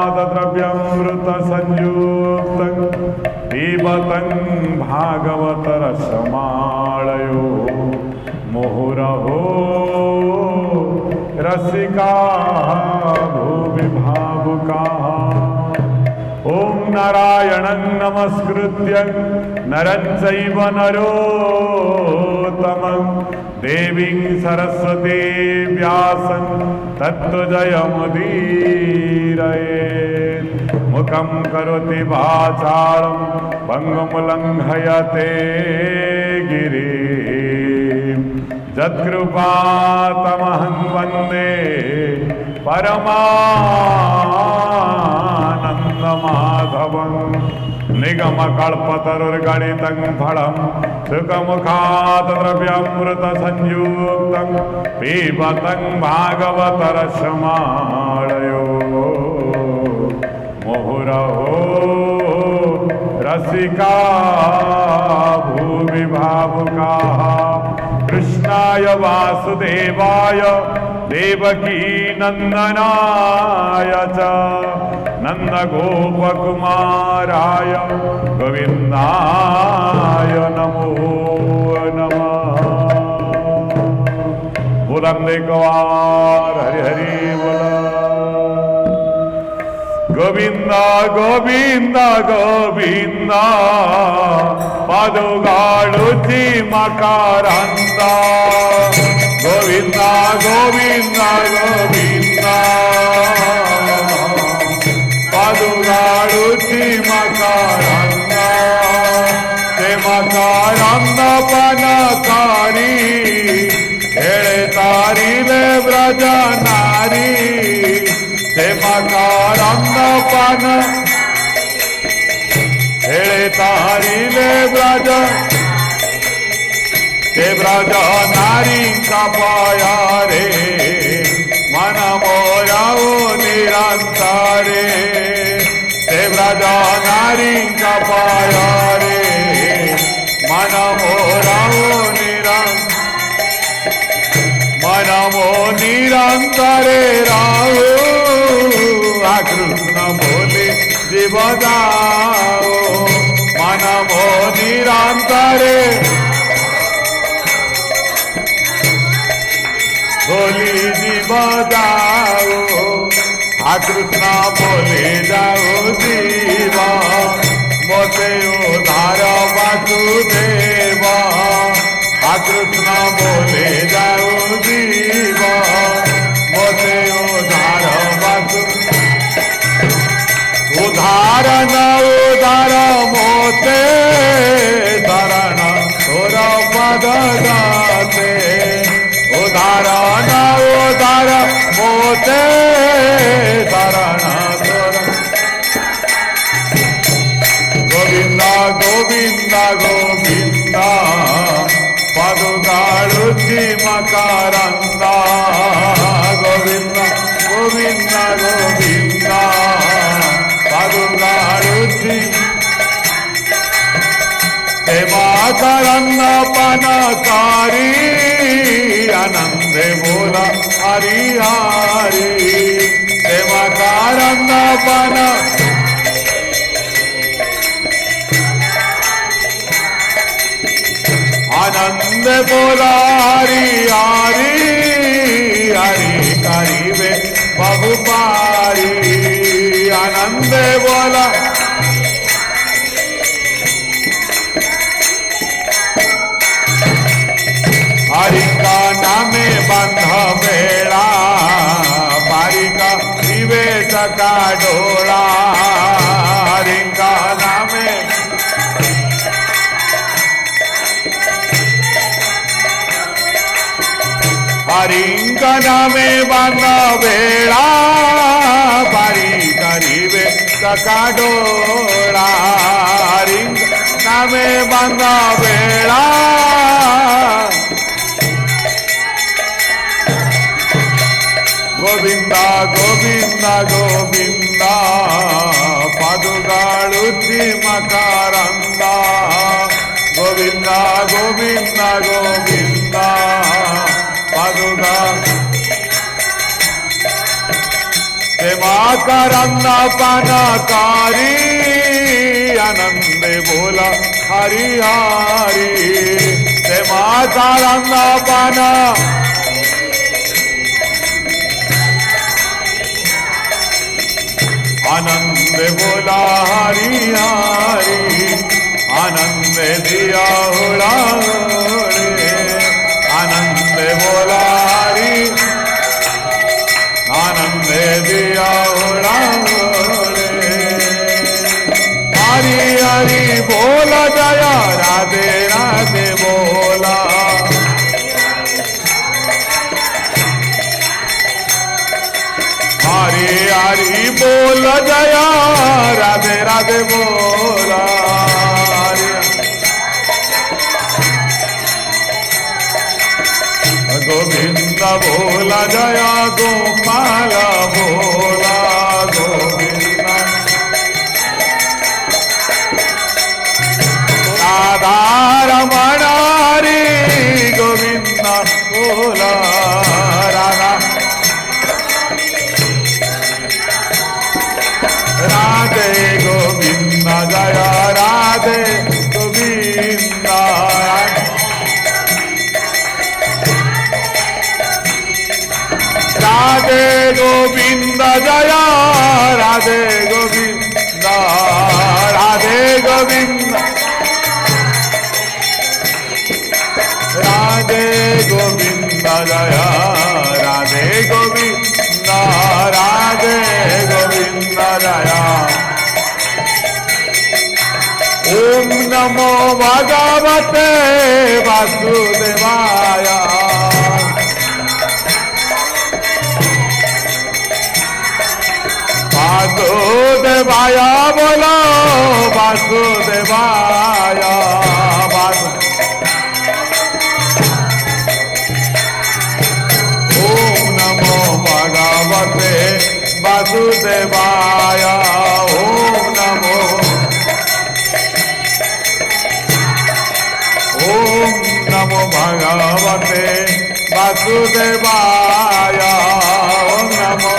मुखाद्रव्यमृत संयुक्तं पिबतं भागवत रसमालयो मुहुरहो रसिका भुवि भावुकाः। ओम नारायणं नमस्कृत्य नरं चैव नरोत्तमं देवीं सरस्वती व्यासं तत्तो जयमुदीरयेत्। मुखं करोति वाचालं भङ्गं लङ्घयते गिरिं यत्कृपातमहं वन्दे परमानन्दमाधवं। निगमकल्पतरुर्गणितं फलं सुखमुखात् द्रव्यामृतसंयुक्तं पिबतं भागवत रसमालयो मुहुरहो रसिका भुवि भावुकाः। कृष्णाय वासुदेवाय देवकी नंदनाय च नंदगोपकुमाराय गोविंदाय नमो नमः। बुलंदेकवार हरि हरि बोला। गोविंद गोविंद गोविंद पादुगाळुची मकारांत। गोविंद गोविंद गोविंद पादुगाळुची मकारांत। ते मकारांत पनकारी खेळे तारिले व्रज नारी। ते मकारांत पन खेळे तारिले व्रज ते व्रज नारींचा पाया रे मन मोराओ निरंतरे। ते व्रज नारींचा पाया रे मन मोराओ मन मो निरंतरे राहो। कृष्ण बोले जीव जाओ मन मो निरंतरे बोली जीव जाओ। कृष्ण बोले जाओ जीव मोते उधार वासुदेव। कृष्ण बोले जाओ जीव मोते उधार वासु। उधारण उधार मोते शरण तोर पद जाते। उधारण उधार मोते शरण तोर। गोविंद गोविंद गोविंद पादुगाळुची मकारांत। गोविंद गोविंद गोविंद पादुगाळुची ते मकारांत पनकारी। आनंदे बोला हरि हरि। ते मकारांत पन आनंद बोला हरि हरि। हरि करिबे बहु पारी। आनंद बोला हरि का नामे बंध बेड़ा पारी का विवेक का डोला। हरि का नामे हरिंग नामे बंद बेड़ा पारी करिबे सका डोला। हरिंग नामे बंद बेड़ा गोविंद गोविंद गोविंद पादुगाळुची मकारांत। गोविंद गोविंद गोविंद पादुगा। ते मकरंद पानकारी आनंदे बोला हरि हरि से मकरंद पान आनंद बोला हरि हरि आनंद दिया हुड़ा आनंद बोला हरि आनंद दिया हुड़ा हरि हरि बोला जया राधे राधे बोला हरि हरि बोल जया राधे राधे बोला गोविंद बोला जया गोपाल बोला गोविंद राधा रमण हरि गोविंद बोला राधा राधे गोविंद जया राधे गोविंद राधे गोविंद जया राधे गोविंद राधे गोविंद राधे गोविंद जया राधे गोविंद राधे गोविंद जया ओम नमो भगवते वासुदेवाय वासुदेवाय बोलो वासुदेवाय ओम नमो भगवते वासुदेवाय ओम नमो भगवते वासुदेवाय ओम नमो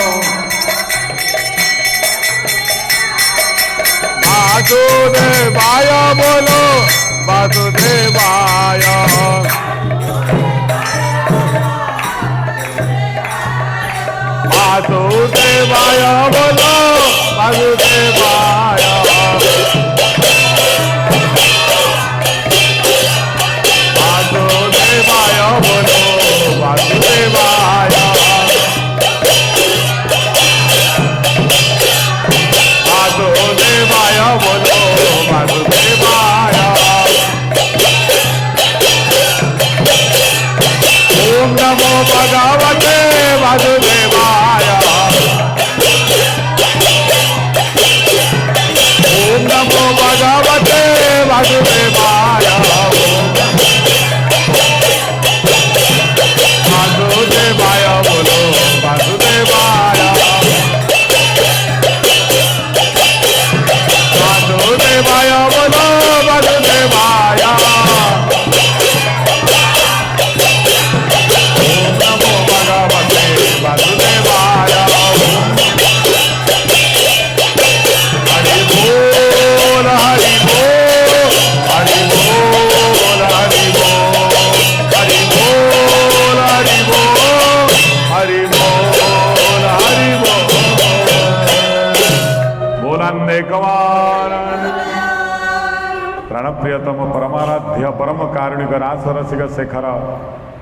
वासुदेवाय बोलो वासुदेवाय वासुदेवाय बोलो वासुदेवाय वासुदेवाय बोलो वासुदेवाय वासुदेवाय बोलो वासुदेवाय ओम नमो भगवते वासुदेवाय ओम नमो भगवते वासुदेवाय वासुदेवाय बोलो वासुदेवाय वासुदेवाय बोलो वासुदेवाय ओम नमो भगवते वासुदेवाय हरि बोल हरि बोल हरि बोल हरि बोल हरि बोल हरि बोल हरि बोल हरि बोल बोलंदे कवार प्राणप्रियतम परमाराध्य परम कारुणिक रासरसिक शेखर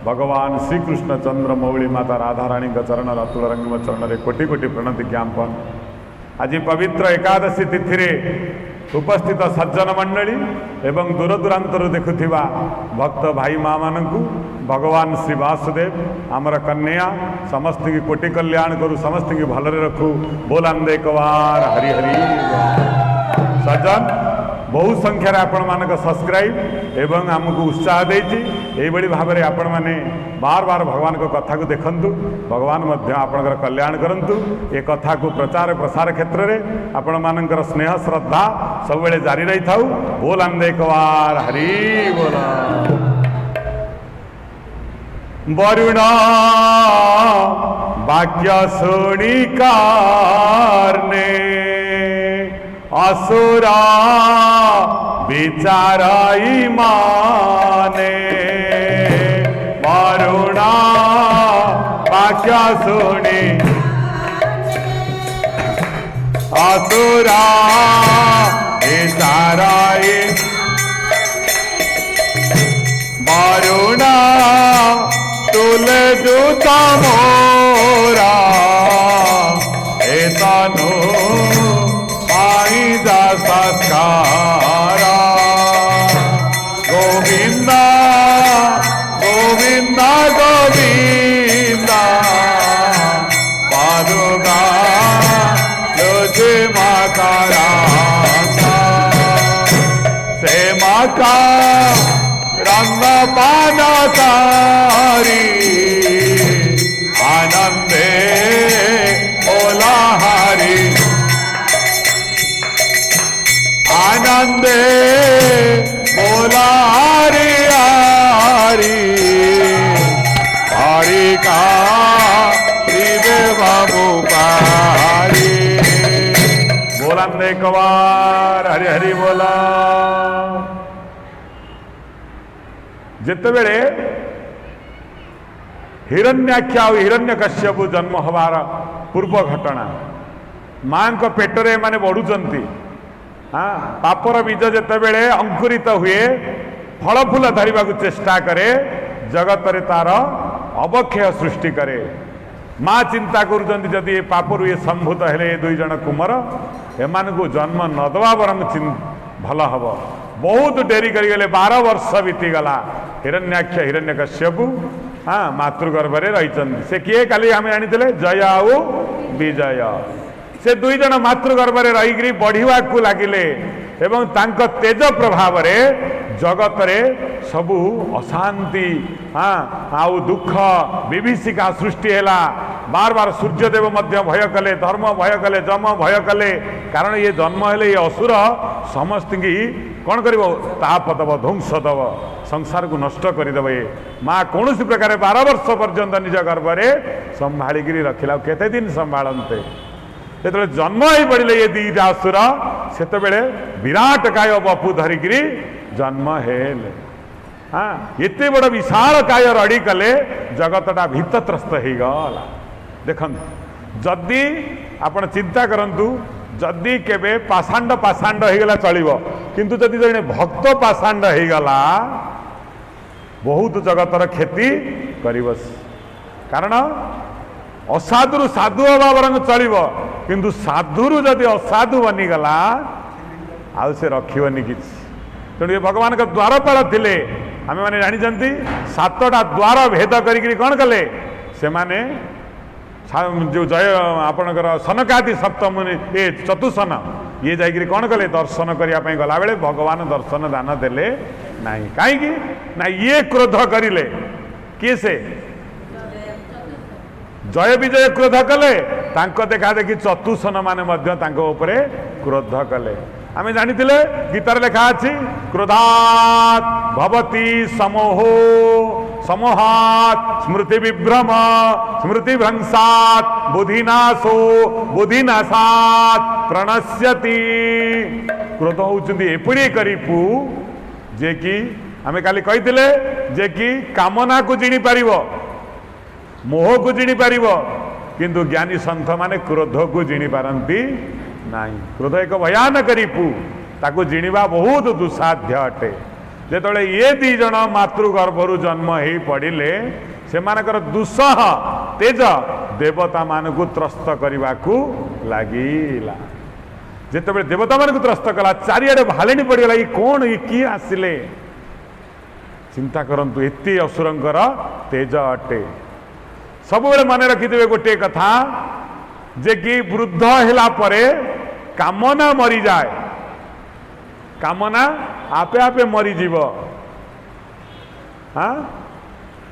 भगवान श्रीकृष्ण चंद्र मौली माता राधाराणी चरण अतुल रंगम चरण कोटि कोटि प्रणति ज्ञापन आज पवित्र एकादशी तिथि रे उपस्थित सज्जन मंडली एवं दूर दूरांतर देखुथिबा भक्त भाई माँ मानकु भगवान श्री वासुदेव आमर कन्या समस्त की कोटि कल्याण करू समस्त की भलरे रखू बोलांदे कवार हरि हरि सज्जन बहु संख्यार आपण मानक सब्सक्राइब एवं आमको उत्साह देती यही भाव में आपण मैंने बार बार भगवान को कथा को देखंतु भगवान मध्य आपणकर कल्याण करंतु ए कथा को प्रचार प्रसार क्षेत्र में आपण मानकर स्नेह श्रद्धा सब बेले जारी रही थाउ बोलांदे कवार हरि बोला वरुण वाक्य शुणी कारणे असुरा विचाराई माने वरुणा वाक्य शुणी असुरा विचाराई वरुणा तुले दूता मोरा एतनु आई जा सत्कारा गोविंदा गोविंदा गोविंदा पादुका तुझे माकारा से माका रंग पानकारी आनंदे ओला हरि आनंदे बोला हरि हरि हरि का बाबू पारी बोला एक बार हरि हरि बोला। जितेबले हिरण्याक्ष आ हिरण्यकश्यप जन्म हबार पूर्व घटना मां को पेटरे माने बढ़ुचंती हाँ पापर बीज जितेबले अंकुरित हुए फल फूल धरवा चेष्टा करे जगत रे तार अवक्षय सृष्टि करे माँ चिंता करुँच जदि पापरू ये संभूत हेले दुई जन कुमर एमान को जन्म नदवा बरम भल हम बहुत डेरी करें 12 वर्ष बीतीगला हिरण्याक्ष हिरण्यकश्यप हाँ मातृगर्भे रही से किए काली आम जानी जय आउ विजय से दुई जन मातृगर्भे रही बढ़िया को लगिले एवं तांको तेज प्रभाव रे जगत रे सबू अशांति हाँ आउ दुख विभीषिका सृष्टि हैला बार बार सूर्यदेव मध्य भय कले धर्म भय कले जम भय कले कारण ये जन्म हेले ये असुर समस्त की कौन कर ताप दब ध्वंस दब संसार को नष्ट करदेव ये माँ कौन प्रकार 12 वर्ष पर्यंत निज गर्भरे संभाଳିक रखिला केते दिन संभालते जो जन्म ही पड़े ये दीटा असुर से विराट काय बपु धरिकी जन्म हेले हाँ एत बड़ विशाल काय रड़ी कले जगतटा भीतत्रस्त हो गला देख जदि आपण चिंता करंतु जदि केबे पाषांड पाषांड हो गला चलिबो किंतु जदि जने भक्त पाषांड हो गला बहुत जगतर क्षति करिवस कारण असाधु साधु हवा बरंग चलिबो किंतु साधुरु जदि असाधु बनीगला आउ से रखिबनी किछि तेणु ये भगवान का द्वारपाल थिले आमे माने जानिचंती 7टा द्वार भेद करिकरी कोन कले से माने जो जय आपणकर सनकादि सप्तमुनि ये चतुसन ये जाइकरी कौन कले दर्शन करने गला बेले भगवान दर्शन दान देले नहीं कहीं ना ये क्रोध करिले किए से जय विजय क्रोध कले तांको देखा देखी चतुसन माने मध्य तांको उपरे क्रोध कले आमे जानिथिले गीतार लेखा अछि क्रोधात् भवति समोहो समोहात् स्मृति विभ्रम स्मृति भ्रंशात् बुद्धिनाशो बुद्धिनाशात् प्रणश्यति क्रोध होउचंदी एपड़ी करिपु जे कि आमे काली कहिथिले जे कि कामना को जिणी पारिबो मोह को जिणी पारिबो किंतु ज्ञानी संत माने क्रोध को जिणी पारंती नहीं क्रोध एक भयानक रिपु ताको जिणीबा बहुत दुसाध्य अटे जेतले ये दी जन मातृगर्भरु जन्म हो पड़िले से मानकर दुस्सह तेज देवता मान को त्रस्त करने को लगिला जिते देवता मान को त्रस्त कला चारिआडे भालेनी पड़गला ये कौन ये किए आसिले चिंता करंतु एते असुरंकर तेज अटे सब बेले मन रखिथे गोटे कथा जे कि वृद्ध हैला परे कामना मरी जाए कामना आपे आपे मरी जीव हाँ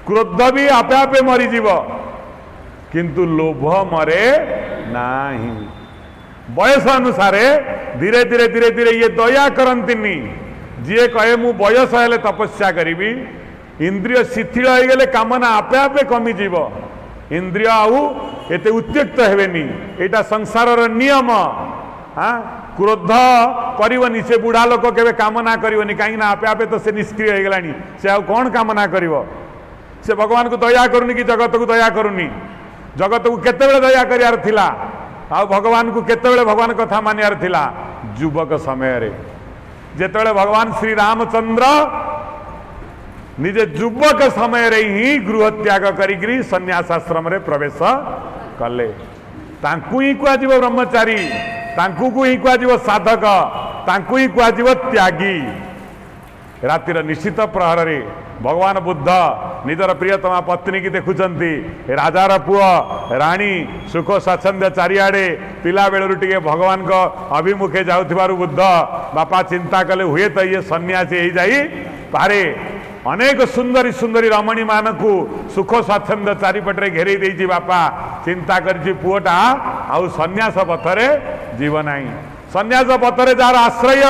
क्रोध भी आपे आपे मरी जीव किंतु लोभ मरे नहीं बयस अनुसारे धीरे धीरे धीरे धीरे ये दया करंतिनी जी कहे मु बयस हेले तपस्या करी इंद्रिय शिथिल हो गले कामना आपे आपे कमी जीव इंद्रिय आउ एते उत्त्यक्त हेबेनी एटा संसारर नियम। हाँ क्रोध करनी से बुढ़ा लोक केवे कामना करनी कहीं आपे आपे तो से निष्क्रिय हो गलानी से आउ कौन कामना करिवो से भगवान को दया करूनी कि जगत को दया करूनी जगत को केतेबेले दया करियार थिला आ भगवान को केतेबेले भगवान कथा मानियार थिला युवक समय रे जेतेबेले भगवान श्री रामचंद्र निजे युवक समय रे ही गृह त्याग करी सन्यास आश्रम रे प्रवेश कले तांकु ही कुआजिव ब्रह्मचारी तांकु को ही कुआजिव साधक तांकु ही कुआजिव त्यागी। रातिर निश्चित प्रहर रे भगवान बुद्ध निजर प्रियतमा पत्नी की देखुचंती राजार पुआ राणी सुख स्वाच्छंद्य चारिआडे पिला बेलू टिके भगवान को अभिमुखे जाउथिबारु बुद्ध बापा चिंता कले हुए तो ये सन्यासी हो जाई पारे अनेक सुंदरी सुंदरी रमणी मानकु सुख स्वाच्छंद्य चारिपटे घेरे देइछि बापा चिंता करछि पुओटा आउ सन्यास पथरे जीव नाही सन्यास पथरे जार आश्रय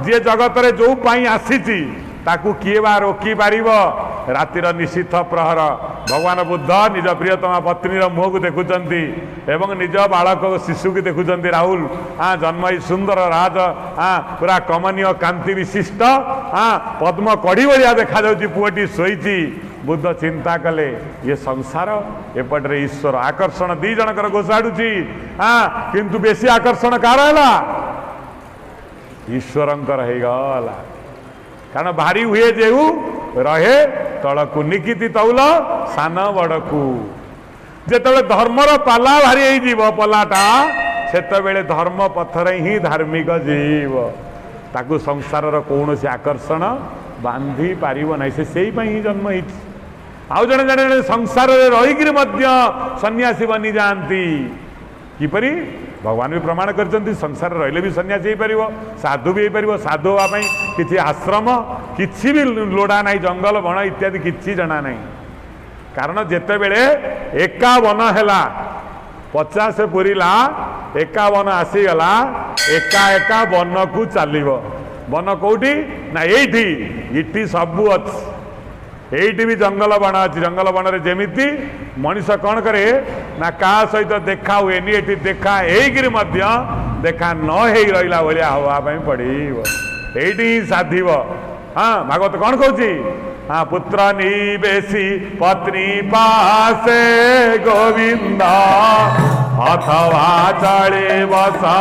जी जगत रे जो पाई आसीछि ताकू किए बा रोकी पारिबो। रातिर निशिथ प्रहर भगवान बुद्ध निज प्रियतमा पत्नीर मुह को देखुचंती एवं निज बालक शिशु की देखुचंती राहुल हाँ जन्मई सुंदर राज हाँ पूरा कमनीय कांति विशिष्ट हाँ पद्म कढ़ी भलिया देखा जाउची पुओटी सोईची। बुद्ध चिंता कले ये संसार एपटे ईश्वर आकर्षण दी जनकर घोषाड़ुची हाँ किंतु बेसी आकर्षण कार है ईश्वरंकर गला कारण भारी हुए जेहू रहे तलकू निकिति तौल सान बड़कू जेते धर्मर पाला भारी हो पलाटा सेतबेले धर्म पथरे ही धार्मिक जीव ताकू संसार कौन से आकर्षण बांधी पारिब ना से ही जन्म हो आउ जड़े जड़े संसार रहीकि सन्यासी बनी जाती किपरि भगवान भी प्रमाण कर संसार रहिले भी सन्यासी हो पार साधु भी हो पार साधु हाँपाई किसी आश्रम किसी भी लोड़ा ना जंगल बण इत्यादि किसी जना ना कारण जेतेबेले 51 है 50 पूरीला 51 आसीगला एका एका वन को चलो वन कौटी ना ये सबू अच्छी एइटी भी जंगल बण अच्छी जंगल बन रे जेमिति मनीष कौन करे ना का सहित देखा हुए ये देखा हो देखा न हो रहा भाया हवाई पड़ो ये साधिब। हाँ भागवत कौन कहूँ हाँ पुत्र निवेशी पत्नी पासे गोविंद अथवा चले बसा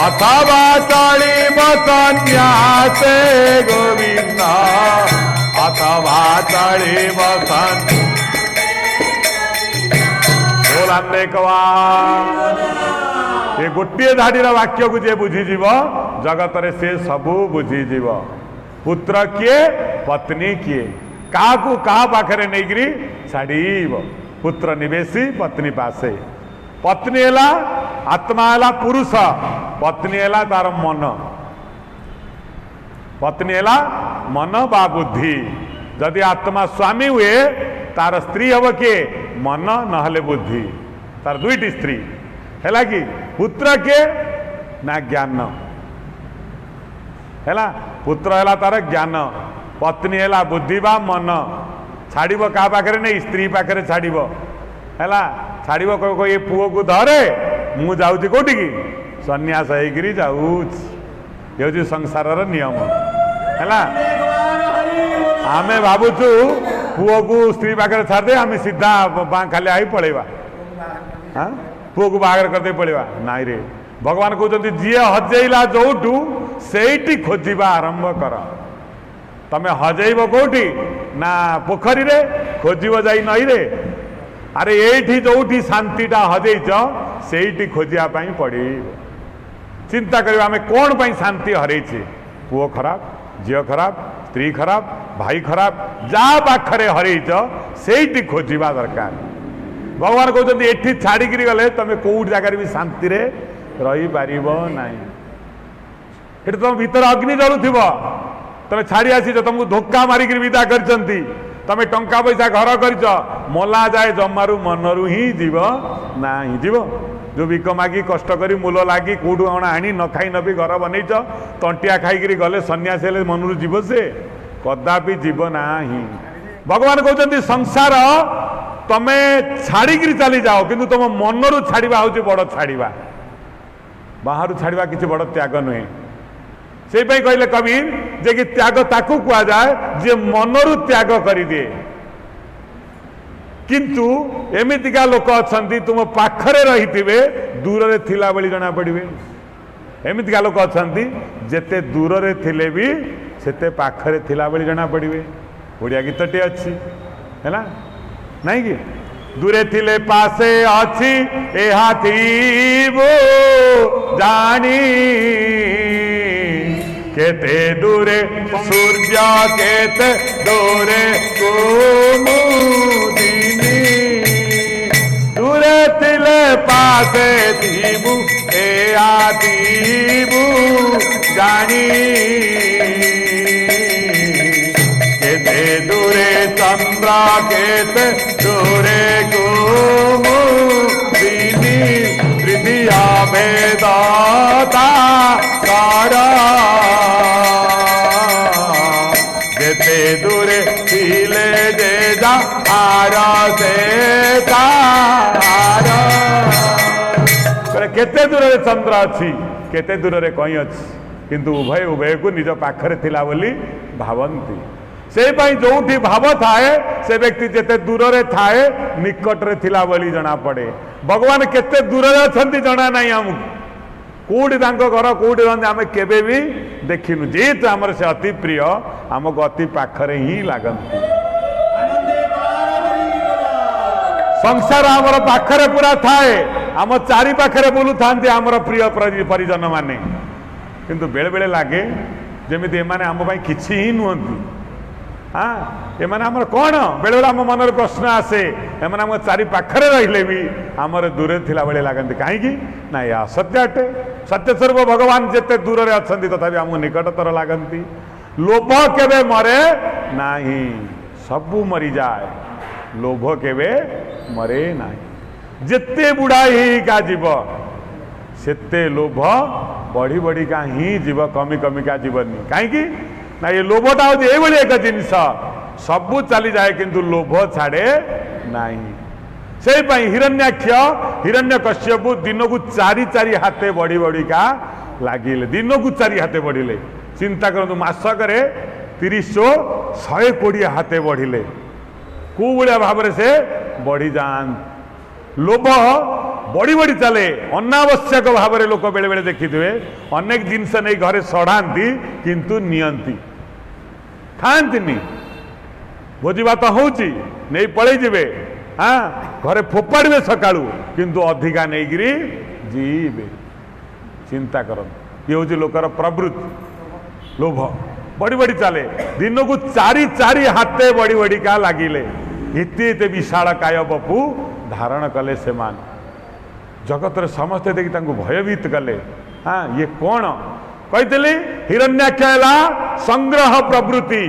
अथवा चली बसन्यासे गोविंद अथवा चली बसन ये गोटे धाड़ीर वाक्य को जे बुझीजीव जगत रे से सबू बुझीजीव पुत्र किए पत्नी किए काकू का पाखरे नहींकरी छाड़ीब पुत्र निवेशी पत्नी पासे पत्नी है आत्मा है पुरुष पत्नी है तार मन पत्नी है मन बा बुद्धि जदि आत्मा स्वामी हुए तार स्त्री हम किए मन नहले बुद्धि तार दुईटी स्त्री है कि पुत्र के ना ज्ञान है पुत्र है तार ज्ञान पत्नी है बुद्धि बा मन छाड़ क्या पाखे नहीं स्त्री पाखे छाड़ है छाड़ कह ये पुओ को धरे मु जाऊँगी कौटी की सन्यास होकर जाऊँ संसार नियम है आम भावुचु पुओ को स्त्री पाखे छाड़दे आम सीधा खाली आई पलैवा हाँ पुओ को बाहर करदे पलैवा नाई रे भगवान कहते जी हजेला जोटू से खोजा आरंभ कर तमें हजेब कौटी ना पोखरी रे खोजब जा नई रे अरे ये जो शांतिटा हजेच से खोजापी पड़े चिंता कर आम कौन पाई शांति हरइचे पुओ खराब झील खराब स्त्री खराब भाई खराब जा पाखरे हरइच से खोजा दरकार भगवान कहते ये छाड़ी गले तुम कौट जगार भी शांति रही पार ना ये तुम भीतर अग्नि जलुव तुम छाड़ी आसीच तुमको धोखा मारिक विदा कर तमें टंका पैसा घर कर मला जाए जमारू मनरू ही जीव ना ही जीव जो विक मागी कष्ट करी मूल लगी कौटू अणा आनी न खाई न भी घर बनईच तंटिया खाई गले सन्यासी मनरू जीव से कदापि जीव ना ही भगवान कहते संसार तमे छाड़ी चली जाओ किंतु तुम मनरू छाड़ा हूँ बड़ छाड़ा बाहर छाड़ा किसी बड़ त्याग नुहे से कहले कबीर जे कि त्याग ताकू कह जाए जे मनरू त्याग कर दिए किंतु एमितिका लोक अच्छा तुम पाखरे रही दूर रे थिला बेली जना पड़े एमितिका लोक अच्छा जेते दूर रे थिले भी सेते पाखरे थिला बेली जना पड़े ओडिया गीतटे अच्छी है नहीं कि दूरे थिले पासे अच्छी एहा थीबो जानी केते दूरे सूर्य केते दूरे कुमुदिनी दूरे थिले पासे थीबू एहा थीबू जानी केते दूरे चंद्र केते दूरे कुमुदिनी पृथिया भेदता तारा जेते दूरे थिले जे जा आरा से तारा केते दूर चंद्र अच्छी केते दूर रे कहीं अच्छी किंतु उभय उभय को निज पाखरे थिला बोली भावंती से जो भाव थाए से व्यक्ति जेते दूर रे थाए निकट रे थिला बोली जना पड़े भगवान केते दूर रे अछंती जना नहीं हमको कौटी घर कौटी रही आम केवे भी देखिनु जेहेतु आमर से अति प्रिय आमको अति पाखरे ही लगती संसार आमर पाखरे पूरा थाए आम चारि पाखरे बोलू था आमर प्रिय परिजन माने किंतु बेले बेले लगे जमी एमाने आम किछि ही नुहंती हाँ एमाने आमर कौन बेले बेले आम मन प्रश्न आसे एमाने आम चारि पाखरे रहिले भी आमर दूरे थिला बेले लगती कहीं ना या सत्य अटे सत्य स्वरूप भगवान जिते दूर रे अछंती तथापि आमको निकटतर लगती लोभ केवे मरे नाही सबू मरी जाए लोभ केवे मरे नाही जिते बुढ़ाई का जीव सेते लोभ बढ़ी बढ़ी का ही जीव कमी कमी का जीवनी कहीं ना ये लोभटा हूँ ये एक जिनस सबू चली जाए किंतु लोभ छाड़े नहीं से हिरण्याक्ष हिरण्यकश्यप दिन को चारि चारि हाथे बढ़ी बढ़ी का लगिले दिन को चारि हाथे बढ़िले चिंता करूँ मासक 30 120 हाथे बढ़िले कौ भाया भाव से बढ़ी जान लोभ बढ़ी बढ़ी चले अनावश्यक भाव में लोक बेले बेले देखिथे अनेक जिनस नहीं घरे सढ़ाती किंतु नियंती खाती भोजी भात होची नहीं पड़े जीवे हाँ घरे फोपाड़े सकाळू किंतु अधिका नहीं गिरी जीवे चिंता कर ये हूँ लोकर प्रवृत्ति लोभ बढ़ी बढ़ी चले दिन को चारि चारि हाथे बढ़ी बढ़ी का लगिले एते विशाल काय बपू धारण कले से मान जगत रे समस्ते देखी भयभीत कले हाँ ये कौन कही हिरण्याक्ष संग्रह प्रवृत्ति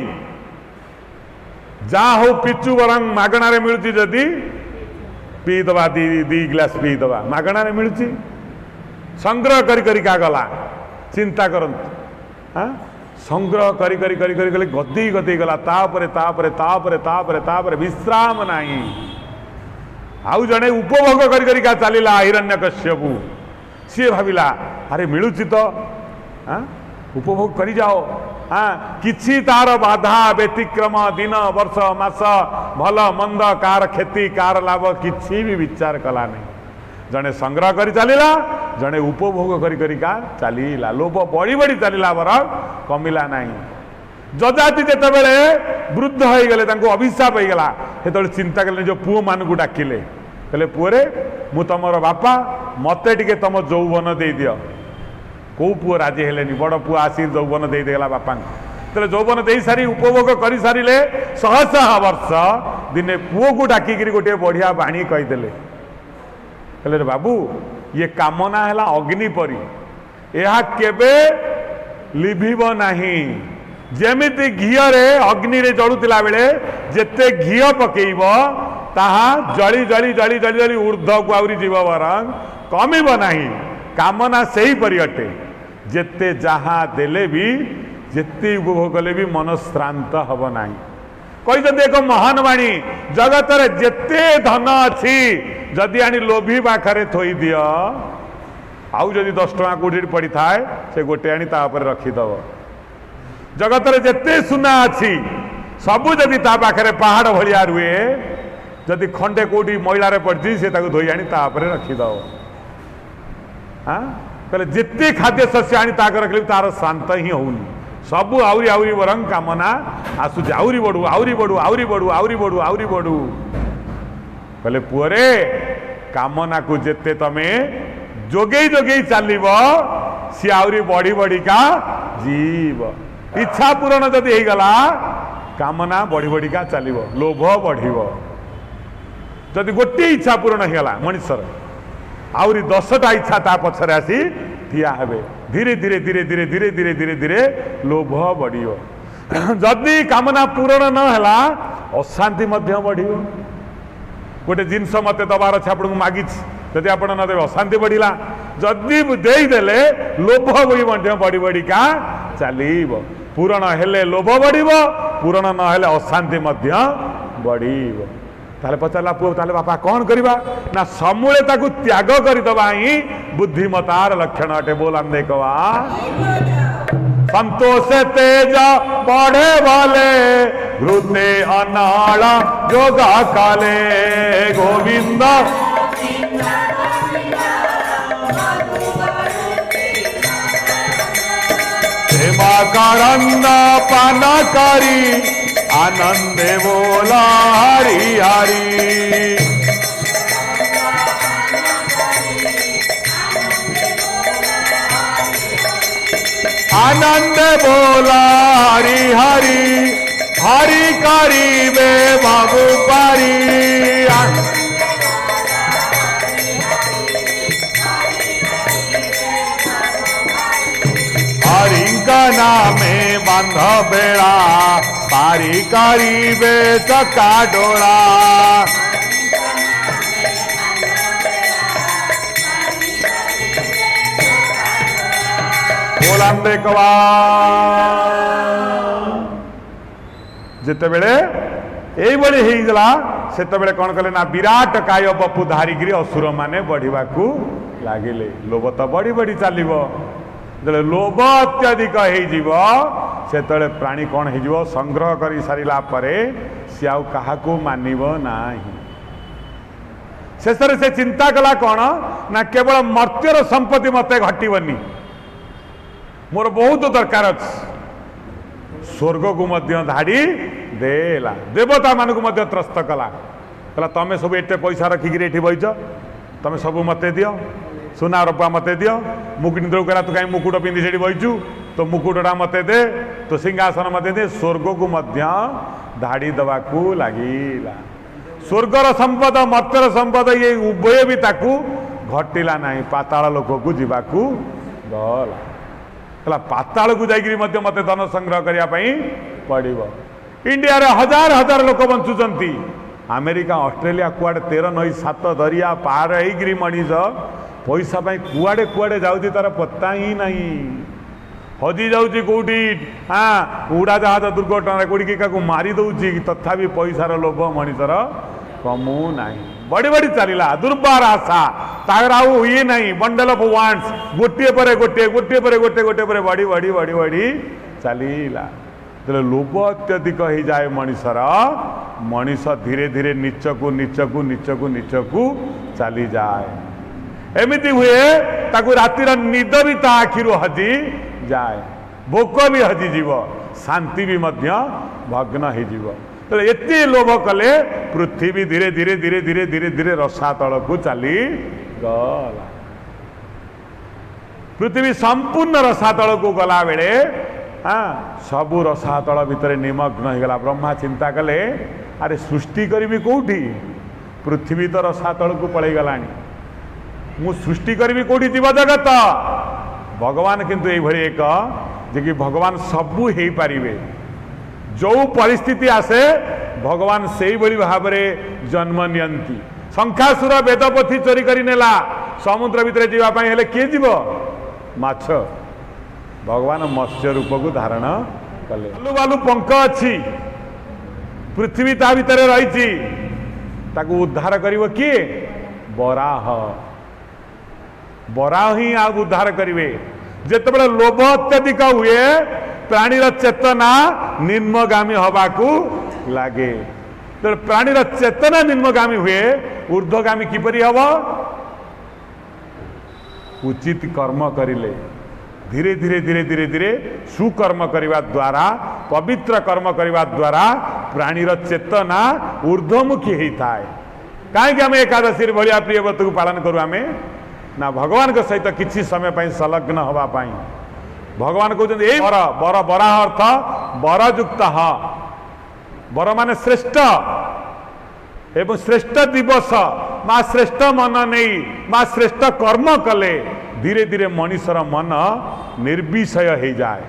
जहाँ हो पिचु बरंग मागणार मिलूची जदि पीदबा दी ग्लास पीदबा मागणार मिलूची संग्रह करी का गला चिंता करंतु हाँ संग्रह करी करी करी करी करी गदी गदी गला तापरे तापरे तापरे तापरे तापरे विश्राम नहीं आउ जड़े उपभोग करी का चलला हिरण्यकश्यप सी भाविला अरे मिलूची तो हाँ उपभोग करी जाओ हाँ किछि तार बाधा व्यतिक्रम दिन वर्ष मास भल मंद कार क्षति कार लाभ किछि भी विचार कला नहीं जड़े संग्रह करी चलला जड़े उपभोग करी का चलला लोभ बढ़ी बढ़ी चलला बर कमिला नहीं जजाति जिते बड़े वृद्ध हो गले अभिशाप हो गला से चिंता कले निज पुओ मान को डाकिले कहले पुओरे मु तमर बापा मते टिके तम यौवन दे दियो कौ पुओ राजी हेले बड़ पुओ आसी यौवन दे देला बापा तो यौवन दे सारी उपभोग कर सारे शह शह वर्ष दिने पुओ को डाकिक गोटे बढ़िया बाणी कहीदेले कहले रे बाबू ये कामना है अग्नि परी यह केबे लिभिब नहीं जेमिति घीरे अग्नि रे जलुला बेले जेते घी पकेब ताहा जली जली जली जली जली ऊर्ध को आउरी जीव बरंग कमिब नहीं कामना से ही परी अटे जेते जहाँ देले भी जेते उपभोग कले भी मन श्रांत हब नहीं कहते एक महान वाणी जगत रे जेते धन अच्छी जदि आनी लोभी पाखे थोई दियो आउ जदि 10 टଙ୍କା कोठी पड़ी थाए से गोटे आनी ता ऊपर रखीदब जगत रे जेते सुना अच्छी सबू जदि ता पाखे पहाड़ भलिया रुए जदि खंडे कोठी मैलार पड़ी से ताको धोई आनी ता ऊपर रखीदब हाँ कहले जिते खाद्य शस्य आनी ताक रखले तार शांत ही होनी सबू आउरी आउरी वरंग कामना आसुच आउरी बढ़ू आउरी बढ़ू आउरी बढ़ू आउरी बढ़ू आउरी बढ़ू कहले पुअरे कामना को जेते तमे जोगेई जोगेई चलिब सी आउरी बढ़ी बढ़ी का जीव इच्छा पूरण जदि हो गला कामना बढ़ी बढ़ी का चलिब लोभ बढ़िब जदि गोटे इच्छा पूरण हो गला मनुष्यर आउरी 10टा इच्छा ता पछरे आसी ठिया हेबे धीरे धीरे धीरे धीरे धीरे धीरे धीरे धीरे लोभ बढ़ियो जदि कामना पूरण न हैला अशांति मध्य बढ़ियो गोटे जिनस मते दबार अछि आपन मागी जदि आपन न देबे अशांति बढ़िला जदि देई देले लोभ मध्य बढ़ी बढ़ी का चलीब पूरण हेले लोभ बढ़िबो पूरण न हेले अशांति मध्य बढ़िबो ताले पचारा पुओ ताले बापा कौन करवा ना समूले ताकू त्याग करदबा ही बुद्धिमतार लक्षण अटे बोलान देखवा संतोष तेज बढ़े भले घृते अनाड़ योगा काले गोविंद प्रेमा कारंद पान करी आनंदे बोला हरि हरि आनंद बोला हरि हरि हरि करीबे बाबू पारी हरिका नामे बांध बेड़ा पारी करीबे चका डोला बोलान देखवा जिते बेले यही बड़ी ही गला सेते बेले कौन कले ना विराट काय बपु धारिगिरी असुर माने बढ़िबा को लागिले लोभ तो बढ़ी बढ़ी चलिबो जले लोभ अत्यधिक से प्राणी कौन हो संग्रह कर सारा परे सी आउ काहाकू मानिबो नाही शेष से चिंता कला कौन ना केवल मर्त्यर संपत्ति मते घटबनी मोर बहुत दरकार अच्छे स्वर्ग को मध्य धाड़ी देला देवता मानक मध्य त्रस्त कला कहला तमें सब एटे पैसा रखिक बहीच तमें सब मते दियो सुना रूपा मते दियो मुकुट कहला तू कहीं मुकुट पिंधि से बहीचु तो मुकुटा मते दे तो सिंहासन मते दे स्वर्ग को मध्य धाड़ी दवाकू लगिला स्वर्गर संपद मर्त्यर संपद ये उभय भी ताकू घटिला नहीं पाताल लोक को जीवाकू गला कहला पाताल को जाइए मते धन संग्रह करने पड़ो इंडिया रे हजार हजार लोक बंचुंट अमेरिका ऑस्ट्रेलिया कुआड़े 13 नई 7 दरिया पार होगी मनीष पैसा कुआड़े कुआड़े जाऊँगी तार पत्ता ही नहीं हजि जाऊँगी कौटी हाँ उड़ा जहाज दुर्घटना कौटी क्या मारी दौची तथापि पैसार लोभ मनीषर कमु नहीं बड़ी बड़ी चलला दुर्बार आशा तागर आउ ये नहीं बंडल ऑफ वांट्स गोटे पर गोटे गोटे पर गोटे गोटे पर बढ़ी बढ़ी बढ़ी बढ़ी चलला तो लोभ अत्यधिक हो जाए मनीषर मनीष धीरे धीरे नीचकू नीचकू नीचकू नीचकू चली जाए एमती हुए ताकू रातिर निद भी ता आखिर हजि जाए भोक भी हजि जीव शांति भी मध्य भग्न हो तो एति लोभ कले पृथ्वी धीरे धीरे धीरे धीरे धीरे धीरे रसातल को चली गला पृथ्वी संपूर्ण रसातल को गला बेले हाँ सबू रसातल भितर निमग्न हो गला ब्रह्मा चिंता कले अरे सृष्टि करी कौटी पृथ्वी तो रसातल को पलि गला मु सृष्टि करी कौटी जीव जगत भगवान किंतु ये एक जे कि भगवान सबू हो पारे जो परिस्थिति आसे भगवान से भाव में जन्म नियंती शंखासुर वेदपथी चोरी करी नेला समुद्र भितर जावाई हेले किए जीव माछ भगवान मत्स्य रूप को धारण कले बालू बालू पंख अच्छी पृथ्वी ता भितर रही ताकू उद्धार करिवो किए बराह बराह ही आप उद्धार करिवे जेतेबेले लोभ अत्यधिक हुए प्राणीर चेतना निम्नगामी हवाकू लागे तो प्राणीर चेतना निम्नगामी हुए ऊर्ध्वगामी किपरि हब उचित कर्म करिले धीरे धीरे धीरे धीरे धीरे सुकर्म करने द्वारा पवित्र कर्म करने द्वारा प्राणीर चेतना ऊर्ध्वमुखी होता है कहीं आम एकादशी भाया प्रिय व्रत को पालन करूँ आम ना भगवान के सहित किसी समय पर संलग्न होगापाई भगवान कहते बर बर बराह अर्थ बरयुक्त बर माने श्रेष्ठ एवं श्रेष्ठ दिवस माँ श्रेष्ठ मन नहीं माँ श्रेष्ठ कर्म कले धीरे धीरे मनीषर मन निर्विषय हो जाए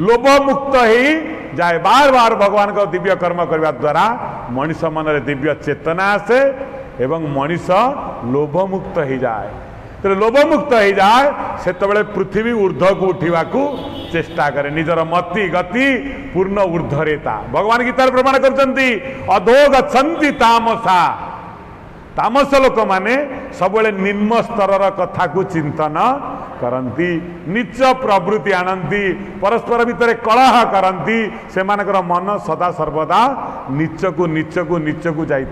लोभ मुक्त हो जाए बार बार भगवान का दिव्य कर्म करने द्वारा मनीष मन में दिव्य चेतना आसे एवं मनीष लोभ मुक्त हो जाए तो लोभ मुक्त हो जाए से पृथ्वी ऊर्ध्व को उठा चेष्टा करे निजर मति गति पूर्ण ऊर्ध्वरेता भगवान गीतार प्रमाण करते अधो गच्छन्ति तामसा तामस लोक माने सब निम्न स्तर कथा को चिंतन करती नीच प्रवृत्ति आणती परस्पर भितर कलह करती से मन सदा सर्वदा नीच को जाए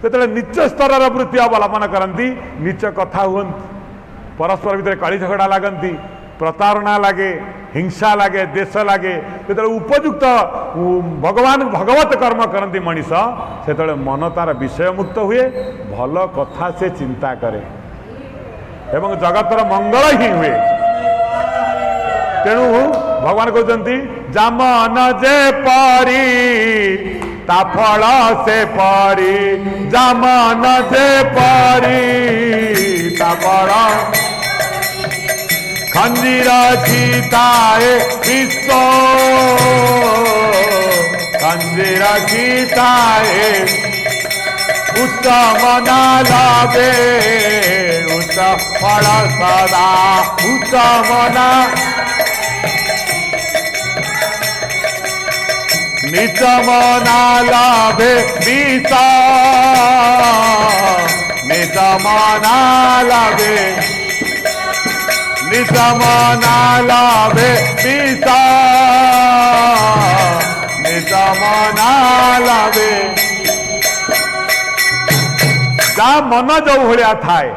जो नीच स्तर वृत्ति अवलंबन करती नीच कथा हूँ परस्पर भितर कली झगड़ा लगती प्रतारणा लगे हिंसा लगे देश लगे जो उपयुक्त भगवान भगवत कर्म करती मनीष से मन तार विषय मुक्त हुए भल कथा से चिंता करे एवं जगतर मंगल ही हुए तेणु भगवान कहते जामन जे परी ता फल से परी जामन जे परी ता फल खंजीर गीताए विश्व खंजीर गीताए उत्तम न लगे उत्तम फल सदा उत्तम न नितम न लभे विष नितम न लभे नितम न लभे विष नितम न लभे जा मन जो भाया थाए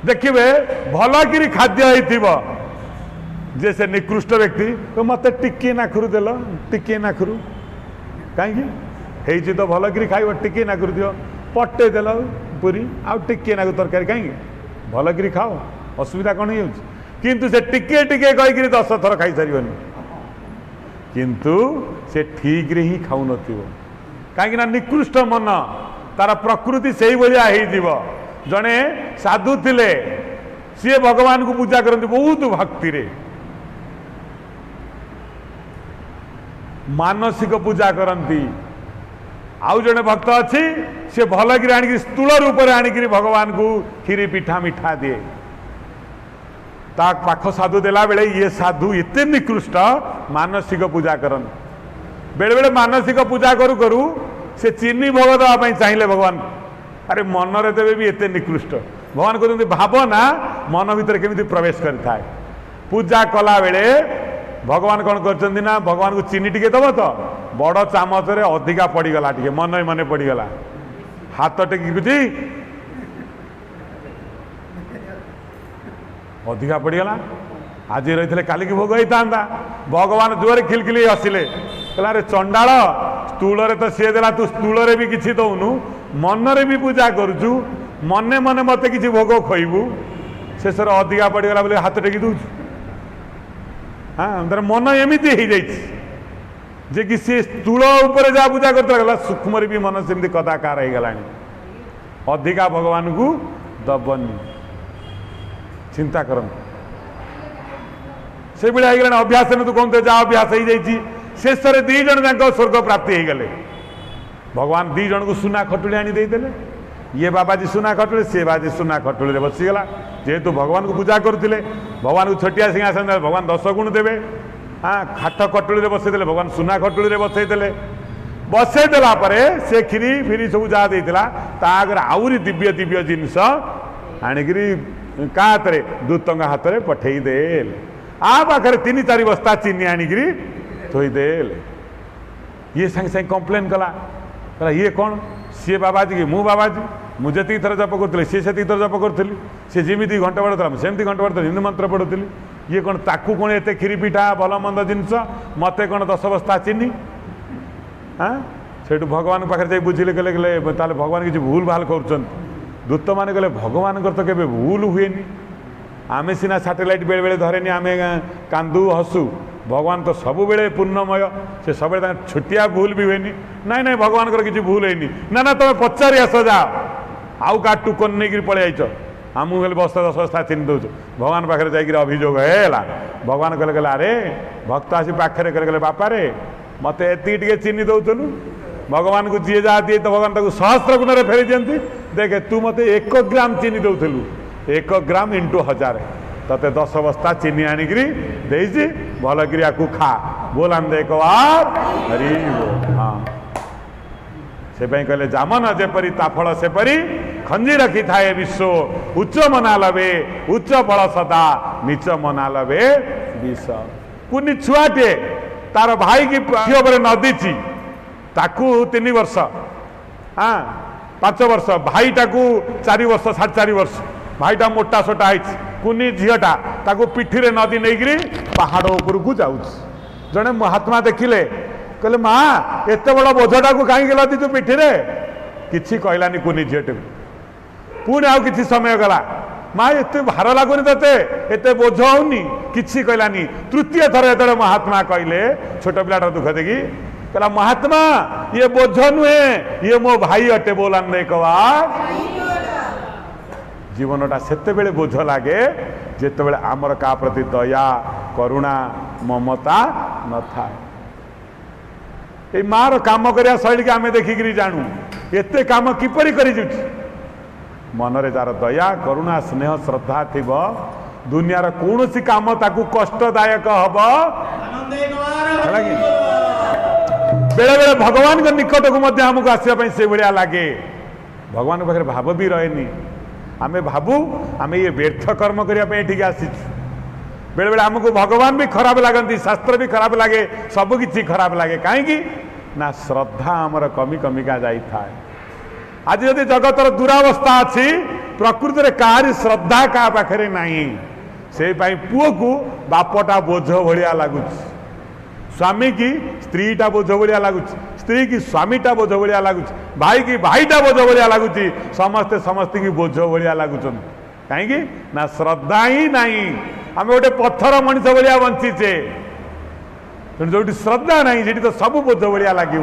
देखिए भलकि खाद्य हो जे से निकृष्ट व्यक्ति तो मत टिके नाखुरु देल टिके नाखुरु कहीं तो भलकि खाइब टिके नाखुरु दियो पटे देल पूरी आउ टिके नाखु तरकारी कहीं भलकि खाओ असुविधा कौन हो किंतु से टिके टिके कहीकि 10 थर खाई सारिबनी किंतु से ठीक रे ही खाऊ नथिबो कहीं ना निकृष्ट मन तार प्रकृति से भाया जड़े साधु थिले सी भगवान को पूजा करते बहुत भक्ति रे मानसिक पूजा करती आउ जड़े भक्त अच्छी सी भलकि आणिक स्थूल रूप से आणिक भगवान को खीरी पिठा मिठा दिए ता पाख साधु देला बेले ये साधु एते निकृष्ट मानसिक पूजा करन बेले बेले मानसिक पूजा करू करू से चीनी भोग देवाई चाहिए भगवान अरे मन रे देवे भी एते निकृष्ट भगवान कहते भावना मन भीतर केमिति प्रवेश करता है पूजा कला बेले भगवान कौन करछन्ति ना भगवान को चीनी टिके दब तो बड़ चामच रे अधिका पड़गला टिके मन मन पड़गला हाथ टेकी अधिका पड़गला आज रही काली की भोग होता भगवान जोरे खिलखिली हसिले कहला रे चंडाल स्थूल रे तो सी देला तू स्थूल रे भी किसी दौनु मन रे भी पूजा करुचु मने मने मत किसी भोग खोबू शेष अधिका पड़गला बोले हाथ टेकी दौचु हाँ तर मन एमती हो जे कि सी स्थूल उपर जहाँ पूजा करता सूक्ष्म भी मन सेमती कदाकार हो गला अधिका भगवान को दबनी चिंता कर से भाई हो अभ्यास तू कहते जहाँ अभ्यास हो जाए शेष में 2 जन जाक स्वर्ग प्राप्ति हो गले भगवान 2 जन को सुना खटुली आनी देदेले ये बाबाजी सुना खटुली सी बाबाजी सुना खटुली बसीगला जेहेतु भगवान को पूजा करुले भगवान को छोटिया सिंहासन भगवान 10 गुण देवे हाँ खाट कटुली बसई भगवान सुना कटुली बसई बसई देला परे से खीरी फिरी सब जहाँ देता आगे आउरी दिव्य दिव्य जिनस आणिकी का हाथ में दूत हाथ में पठेदे आ पाखे 3-4 बस्ता चीनी आणिकी थोदेल ये संगे संगे कम्प्लेन कला ये कौन सी बाबाजी कि मु बाबाजी मुझे जी थर जप करी सी से थर जप करी सी जमी घंटा पढ़ुला सेमती घंटा पढ़ुली हिंदू मंत्र पढ़ुली ये कौन ताकू कौन एत खीरी पिठा भल मंद जिनस मत कौन 10 बस्ता चीनी हाँ से भगवान पाखे जाए बुझिले कहले भगवान किसी भूल भाल कर दूत मैंने कहले भगवान तो केवे भूल हुए आमे सीना सैटेलाइट बेले बेले धरेनी आमे कांदू हसू भगवान तो सब बेले पूर्णमय से सब छोटिया भूल भी हुए नाई नाई भगवान किसी भूल है ना ना तुम पचारि आस जाओ आउ का टुकन नहीं पलि आईच आमको कहले बस्ता 10 बस्ता चिन्ह दौच भगवान पाखे जाकर अभियोग है भगवान कहले कहले अरे भक्त आसी पाखे कहले बापा रे मत एति चिन्ह दौलु भगवान को जी जहाँ दिए तो भगवान ताको सहस्र गुण फेरी दिखती देखे तू मत 1 ग्राम चीनी दौलु 1 ग्राम इंटू 1000 तते 10 बस्ता चीनी आणिकी देसी भलकरी या खा बोलान एक बार हरि बोल हाँ से कहले जामन जेपरी ताफल सेपरी खंजी रखी थाए विश्व उच्च मना लबे उच्च फल सदा नीच मना लबे विष कुनी छुआटे तार भाई की पर नदीची ताकू 3 वर्ष हाँ 5 वर्ष भाईटा को 4 वर्ष 4.5 वर्ष भाईटा मोटा सोटा है कुनी झीटा ताकू पिठी रे नदी नहीं पहाड़ उपर को जाऊँ जड़े महात्मा देखिले कहले माँ एत बड़ बोझटा को कहीं लदीचु पिठी रे किसी कहलानी कुनी झीटे पुणी आउ किसी समय गला माँ एत भार लगुनि ते एत बोझ होनी किसी कहलानी तृतीय थर जो महात्मा कहले छोट पिलाटा दुख देखी कहला महात्मा ये बोझ नुहे ये मो भाई अटे बोलान एक बार जीवनटा सेते बेले बोझ लगे जिते बेले आमर का प्रति दया करुणा ममता न था मार काम करिया शैली के आमे देखिक जानू एते काम किपरि करी जुटी मनरे जार दया करुणा स्नेह श्रद्धा थी दुनियार कौन सी काम ताकू कष्टदायक हम बेले बेले भगवान के निकट को मध्य हमको आसवाई से भाया लगे भगवान पाखे भाव भी रहे आमे भावु आमे ये व्यर्थ कर्म करने आसी बेले बेले हमको भगवान भी खराब लगती शास्त्र भी खराब लगे सब किसी खराब लगे कहीं ना श्रद्धा आमर कमी कमिका जाए आज जदि जगतर दुरावस्था अच्छी प्रकृति में कहारी श्रद्धा क्या पाखे नहीं से पुओ को बापटा बोझ भाया लगुच स्वामी की स्त्रीटा बोझ भाया लगुच स्त्री की स्वामीटा बोझ भाया लगुच भाई की भाईटा बोझ भाया लगुच समस्ते समस्ती की बोझ भाया लगुच कहीं ना श्रद्धा ही नहीं आम गोटे पत्थर मनीष भाया बंचीचे जो श्रद्धा नहीं जी तो सब बोझ भाया लगे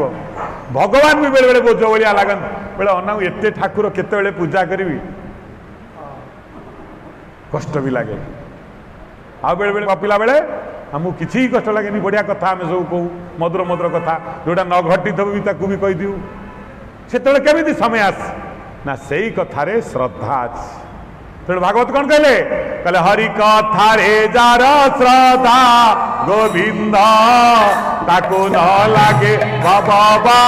भगवान भी बेले बेले बोझ भाया लगन बेले अना एत ठाकुर केते पूजा करी कष्ट भी लगे आ बेले बेले कपिला बेले आमको किसी कष्ट लगे बढ़िया कथा आम सब कहूँ मधुर मधुर कथा जोटा न घटी थो भी ताकू भी कहीदू से केमी समय आस ना से कथार श्रद्धा अच्छी तेणु भागवत कौन कहले कहले हरि कथा रे जार श्रद्धा गोविंद ताको न लागे बाबा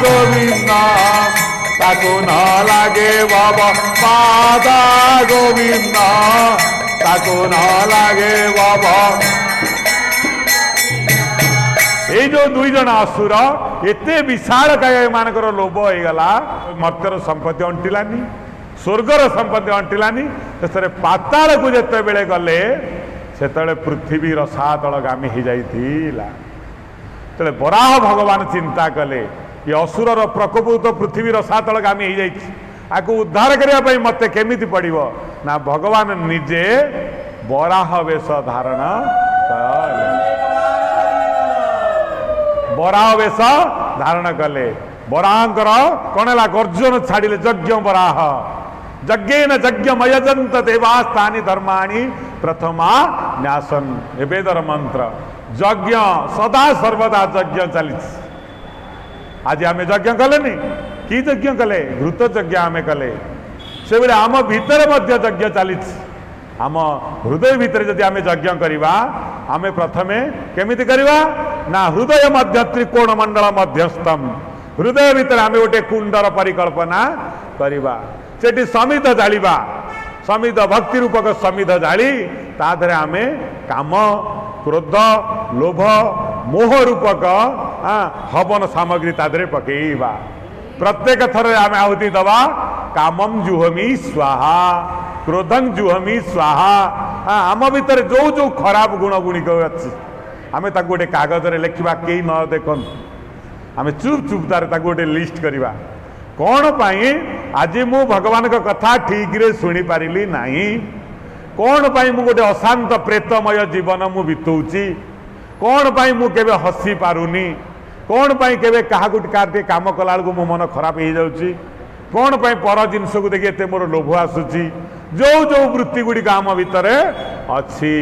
गोविंद ताको न लागे बाबा गोविंद ताको न लागे बाबा ये जो 2 जन असुर एते विशाल काय मानकर लोभ हो गला मर्त्यर संपत्ति अंटिलानी स्वर्गर संपत्ति अंटिलानी शेष पाताल को जिते बेले गले से पृथ्वी रसातलगामी हो जाता बराह भगवान चिंता कले ये असुर प्रकोप तो पृथ्वी रसातलगामी हो जाको उद्धार करने मत केमी पड़ो ना भगवान निजे बराह वेश धारण बराह वेश धारण कले बराहर कौन है गर्जन छाड़े यज्ञ बराह यज्ञेन यज्ञमयजंत देवास्तानि धर्माणि प्रथमा न्यासन वेदर मंत्र यज्ञ सदा सर्वदा यज्ञ चली आज आम यज्ञ कले कि यज्ञ कले घृत यज्ञ आम कले से आम भितर यज्ञ चली आम हृदय भितर जदि आम यज्ञ करवा आम प्रथमे केमिति करवा ना हृदय मध्य त्रिकोण मंडल मध्यस्थम हृदय भितर आम गोटे कुंडर परिकल्पना करवा सेठी समिध जालिबा समिध भक्ति रूपक समिध जाली ताधरे आम काम क्रोध लोभ मोह रूपक हवन सामग्री ताधरे पकेइबा प्रत्येक थर आम आहुति दवा कामम जुहमी स्वाहा क्रोधं जुहमी स्वाहा आम भितर जो जो खराब गुण गुणिक अच्छी आम गोटे कागज रे लिखा कई न देखन आम चुप चुप तार गोटे लिस्ट करवा कौन पाई आज मु भगवान का कथा ठीक रे सुनी पारिली नहीं कौन पाई मु गोटे अशांत प्रेतमय जीवन मु बितौची कौन पाई मु केबे हसी पारुनी कौन पाई केबे कहा गुटे काम कला बेलू मो मन खराब हो जाउची कौन पाई पर जिनस को देखिए एते मोर लोभ आसुची जो जो वृत्ति गुड़ी आम भितर अच्छी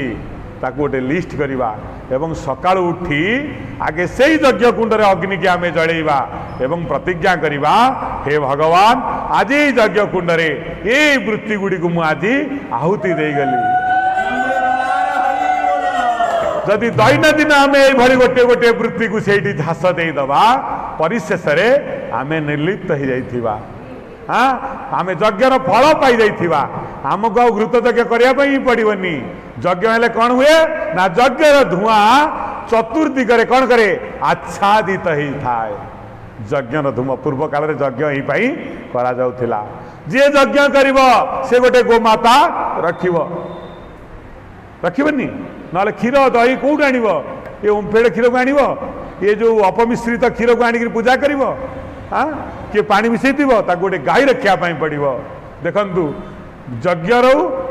ताकू गोटे लिस्ट करवा एवं सकाळ उठी आगे से यज्ञ कुंड अग्नि की आम जलैवा एवं प्रतिज्ञा करवा हे भगवान आज यज्ञ कुंड ये वृत्ति गुड़ी को मु आज आहुति दे गली जदि दैनंदिन आम ये गोटे गोटे वृत्ति को से झास देदबा परिशेष आम निर्लिप्त हो जाइथिबा हाँ आम यज्ञर फल पाई जाइथिबा आमको आ घृत यज्ञ करने ही पड़ोनी यज्ञ हेले कौन हुए ना यज्ञर धुआं चतुर्दिगरे कौन करे आच्छादित ही थाए यज्ञर धूम पूर्व काल में यज्ञ ही पाई करा जाउथिला जे यज्ञ करिवो से गोटे गोमाता रखिबनी नाले क्षीर दही कौट आनिब ये ओम्फेड़ क्षीर को आनिब ये जो अपमिश्रित क्षीर को आनिक पूजा करिब हाँ किए पानी मिसई गोटे गाई रखापी पड़ो देखु यज्ञ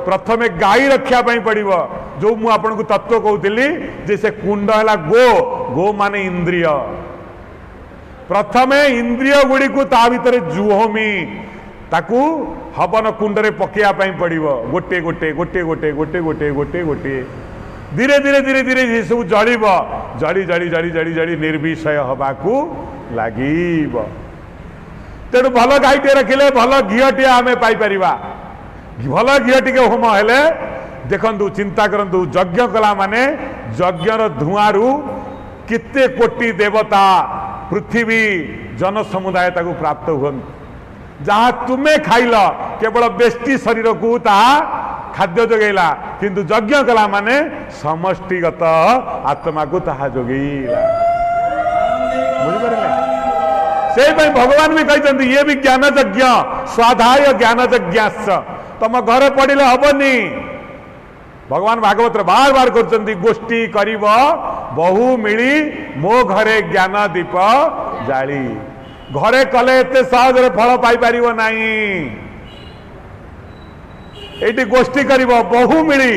प्रथमे गाई रखापी पड़ो जो मु आपन को तत्व कहूली जे से कुंड है गो गो माने इंद्रिय प्रथमे इंद्रिय गुड़ी को ता भितर जुहोमी ताकू हवन कुंड रे पकेयापी पड़ो गोटे गोटे गोटे गोटे गोटे गोटे गोटे गोटे धीरे धीरे धीरे धीरे ये सब जलिब जली जली जली जली जली निर्विषय हवाकू लागिब तेणु भल गाईटे रखिले भल घीटे आम पाइपर भल घी टे होम हेले देखु चिंता करूँ यज्ञ कला माने यज्ञर धुआं केते कोटि देवता पृथ्वी जन समुदाय ताकू प्राप्त हुए जहाँ तुम्हें खाइल केवल बेष्टि शरीर को ताहा खाद्य जोगेला किंतु यज्ञ कला माने समष्टिगत आत्मा को ताहा जोगेला बुझिपारे से भगवान भी कहते ये भी ज्ञान यज्ञ स्वाधाय ज्ञान यज्ञ तुम घर पढ़ले हेनी भगवान भागवत बार बार कर गोष्ठी कर बहु मिली मो घरे ज्ञान दीप जाली घरे कले एते सहज फल पाइपर नहीं ये गोष्ठी कर बहु मिली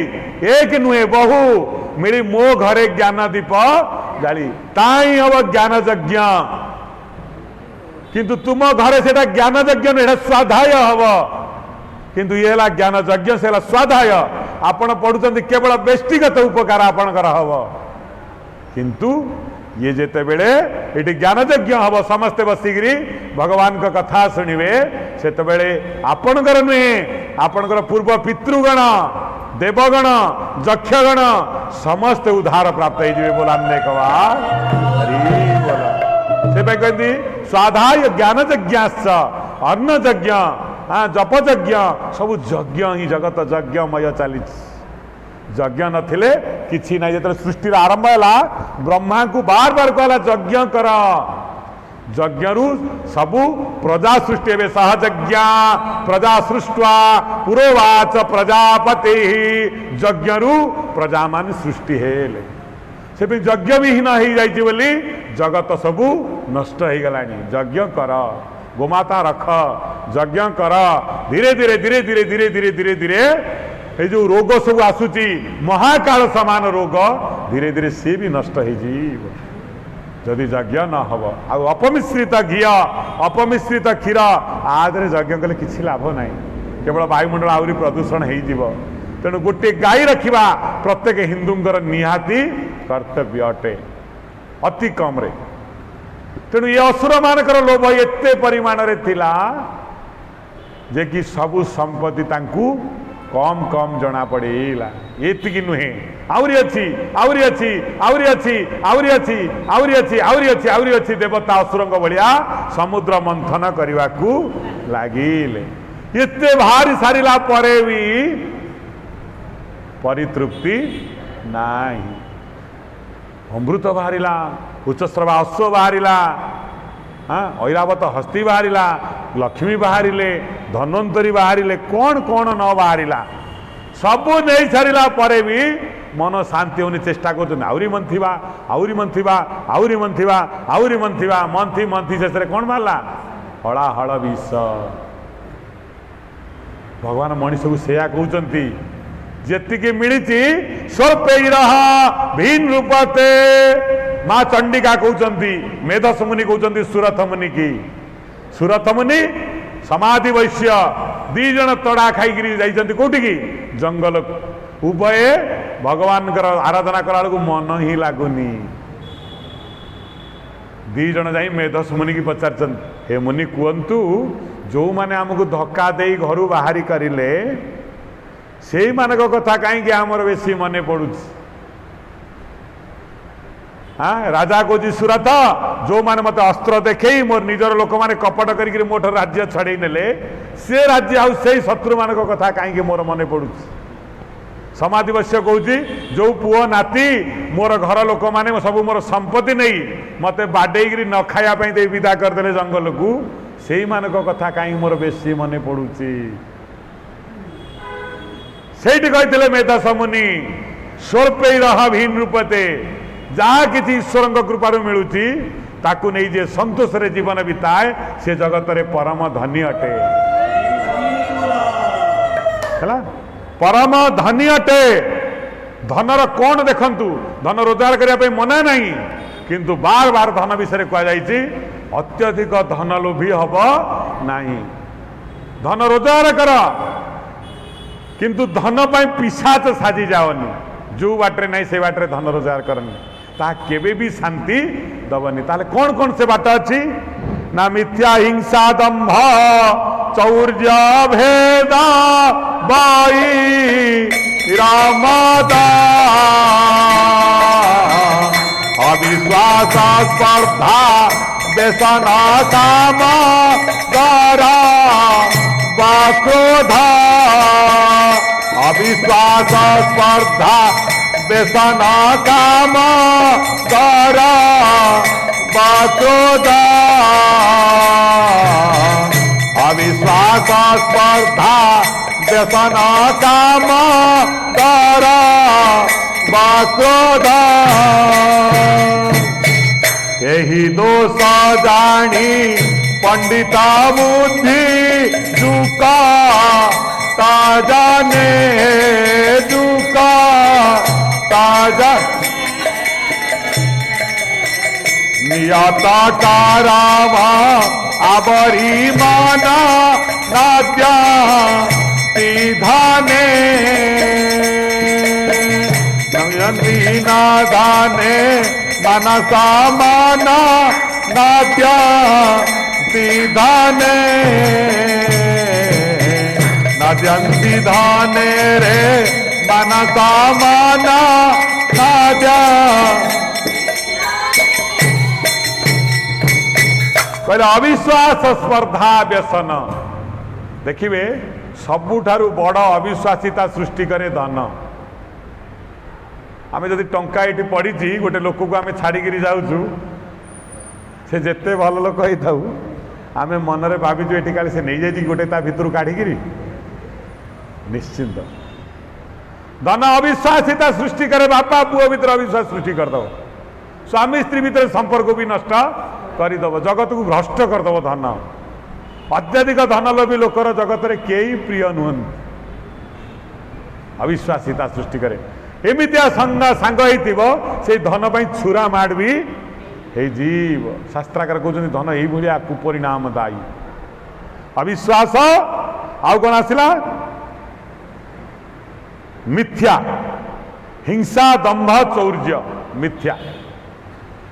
एक नुहे बहु मिली मो घरे ज्ञान दीप जाली ताई हम ज्ञान यज्ञ किंतु तुम घरे से ज्ञान यज्ञ नहीं स्वाध्याय हम किंतु ये ज्ञान यज्ञ से स्वाध्याय आपण पढ़ुं केवल व्यक्तिगत उपकार आपणकर हम किंतु ये जेते बेले ये ज्ञान यज्ञ हम समस्ते बसिकी भगवान का कथा शुणवे से आपणकर नुहे आपणकर पूर्व पितृगण देवगण यक्षगण समस्त उद्धार प्राप्त हो बोलाने कवा से कहती स्वाधाय ज्ञान यज्ञ अन्न यज्ञ हाँ जप यज्ञ सब यज्ञ ही जगत यज्ञमय चली यज्ञ नथिले किछि ना जो सृष्टि आरंभ है ब्रह्मा को बार बार कहला यज्ञ कर यज्ञ सबु प्रजा सृष्टि हे सहज्ञ प्रजा सृष्टवा पुरोवाच प्रजापति यज्ञ प्रजा मान सृष्टि हेले से यज्ञ विहीन हो जाइए बोली जगत सबू नष्ट हो गलानी यज्ञ कर गोमाता रख यज्ञ कर धीरे धीरे धीरे धीरे धीरे धीरे धीरे धीरे ये जो रोग सब आसूची महाकाल समान रोग धीरे धीरे सी भी नष्ट हो जदि यज्ञ न हम अपमिश्रित घी अपमिश्रित क्षीर आदि यज्ञ कले किसी लाभ ना केवल वायुमंडल आहरी प्रदूषण हो तेणु गोटे गाई रखा प्रत्येक हिंदुंकर निहाती कर्तव्य अटे अति कम रे तेणु ये असुर मानकर लोभ एते परिमाण रे थिला जे कि सबु संपत्ति तांकू कम कम जना पड़ेगा एतिकी नुहे आउरी अच्छी आउरी अच्छी आउरी अच्छी आउरी अच्छी आउरी अच्छी आउरी अच्छी आउरी अच्छी देवता असुरंग भलिया समुद्र मंथन करने को लगिले एते बाहरी सारिला परे भी परितृप्ति नाही अमृत बाहरिला उच्चस्रवा अश्व बाहरिला ऐरावत हस्ती बाहरिला लक्ष्मी बाहरिले धन्वंतरी बाहरिले कौन कौन न बाहरिला सबू नहीं छाड़ा पर भी मन शांति होनी चेष्टा कर आउरी मंथिबा आउरी मंथिबा आउरी मंथिबा आउरी मंथिबा मंथी मंथी शेष कौन बाहला हलाहल विष भगवान मनीष को सेया कहते जेतिकी मिली स्वल्पैर भिन्न रूपते माँ चंडिका कहते मेधस मुनि कहते सुरथ मुनि की सुरथ मुनि समाधि वैश्य दी जन तड़ा खाई जाइछन्ति कोठी की जंगल उभय भगवान आराधना कला बेलू मन ही लगुनि दी जन जाई मेधस मुनि की पचार हे मुनि कहतु जो माने आमको धक्का दे घर बाहरी करिले से मानक कथा कहीं आमर बेसी मन पड़ू हाँ राजा कौच सुरथ जो माने मत अस्त्र देखे मोर निजर लोक मैंने कपट कर मोठ राज्य छड़े नेले से राज्य आउ से शत्रु मान कथा कहीं मोर मन पड़ू समाधि वश्य कौच जो पुओ नाती मोर घर लोक मैंने सब मोर संपत्ति नहीं मत बाडे न खायापी विदा करदे जंगल को से मानक कथा कहीं मोर बेसी मन पड़ू से कहते मेधस मुनि स्वल्पैर भिन्न रूपते जहाँ किसी ईश्वर कृपार मिलूँ ताकू नहीं जे संतोष रे जीवन बिताए से जगत रे परम धनी अटे है परम धनी अटे धनर कौन देखंतु धन रोजगार करने मना नहीं किंतु बार बार धन विषय कहुई अत्यधिक धन लोभी हम नहीं धन रोजगार कर किंतु धन पाई पिशाच साजी जाओनी जो बाटे नहीं से बाटे धन रोजगार करनी ता केबे भी शांति दबनी ताले कौन कौन से बाट अच्छी ना मिथ्या हिंसा दंभ चौर्य भेदा बाई रामदा अविश्वास स्पर्धा व्यसना काम दारा क्रोधा अविश्वास स्पर्धा व्यसना काम दारा क्रोधा अविश्वास स्पर्धा व्यसना काम दारा क्रोधा यही दोष जानी पंडिता बुद्धि झुका ताजाने झुका ताजा नियता कारावा आबरी माना नाद्या सीधाने नादाने मनसा माना नाद्या सीधाने नद्यंती धाने रे मनसा माना नाद्या कहले अविश्वास स्पर्धा व्यसन देखिए सबुठारु बड़ अविश्वासिता सृष्टि करे धन आम जदि टंका ये पड़ी गोटे लोक को आम छाड़ी जाऊँ से जिते भल लोक हो आम मनरे भाविचु ये काले से नहीं जाइए गोटे ता भितर काढ़ी निश्चिंत धन अविश्वासिता सृष्टि करे बापा पुओ भीतर अविश्वास सृष्टि करदब स्वामी स्त्री भीतर संपर्क भी नष्ट करदब जगत को भ्रष्ट करदब धन अत्यधिक धन लोभी लोकर जगत रे केही प्रिय नुहन अविश्वासिता सृष्टि करे एमितिया सांग से धन पाई छुरा माड़ भी हे जीव शास्त्राकार कहते धन यही कुपरिणाम दायी अविश्वास आउ कौन आसला मिथ्या हिंसा दंभ चौर्य मिथ्या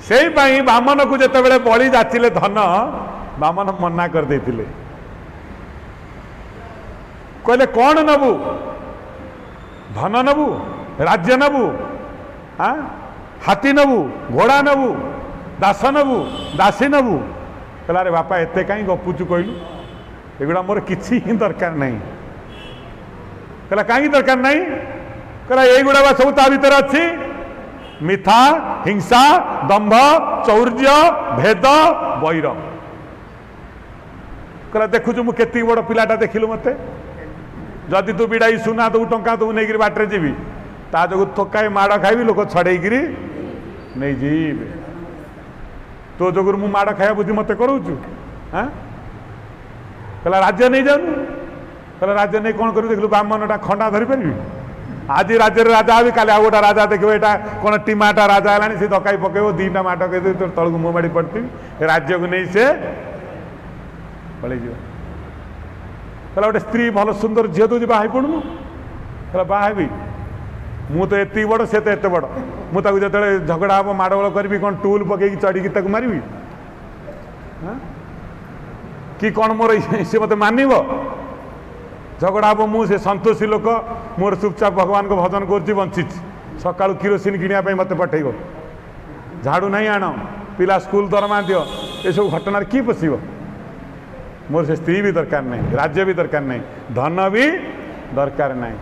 से बामन को जिते बलि जाचिले धन बामन मना कर देथिले कहले कौन नबु धन नबु राज्य नबु हाँ हाथी नबु घोड़ा नबु दास नबु दासी नबु कहला रे बापा एते कहीं गपुचु कहलु एगुड़ा मोर किसी ही दरकार नहीं कहला कहीं दरकार नहीं कहला एगुड़ा बा सब ता भीतर अच्छी मिथा हिंसा दंभ चौर्य भेद वैर कहला देखुचु मु केती बड़ पिलाटा देखिलु मते जदि तू बिड़ाई सुना दू टंका तू नहीं बाटे जीवी ता जो थकाए माड़ खाइबी लोक छड़ेकरी नहीं जीवे तो जो मु माड़ खाया बुद्धि मत करूचु हाँ कहला राज्य नहीं जाऊनु कहला राज्य नहीं कौन करू देखलु ब्राह्मणटा खंडा धरी पारि आज राज्य राजा भी काले आ गोटा राजा देखो यहाँ कौन टीमाटा राजा है सी दकाई पकेब दीटा माट कही तो तलू मुँह माड़ी पड़ती राज्य को नहीं से पलि कहला गोटे स्त्री भल सुंदर झील दूसरी बाहर पड़ू कहला बाहबी मु तो एति बड़ से तो एत बड़ मुझे जो झगड़ा हम माड़गोल करी कौन टूल पकई चढ़ी मारि कि कौन मोर सी मत मानव झगड़ा हम मुझे संतोषी लोक मोर चुपचाप भगवान को भजन कर बंची सका किरोसिन किणा मत पठेब झाड़ू नहीं आण पिला स्कूल दरमा दियो ये सब घटना कि पशब मोर से स्त्री भी दरकार नहीं राज्य भी दरकार नहीं धन भी दरकार नहीं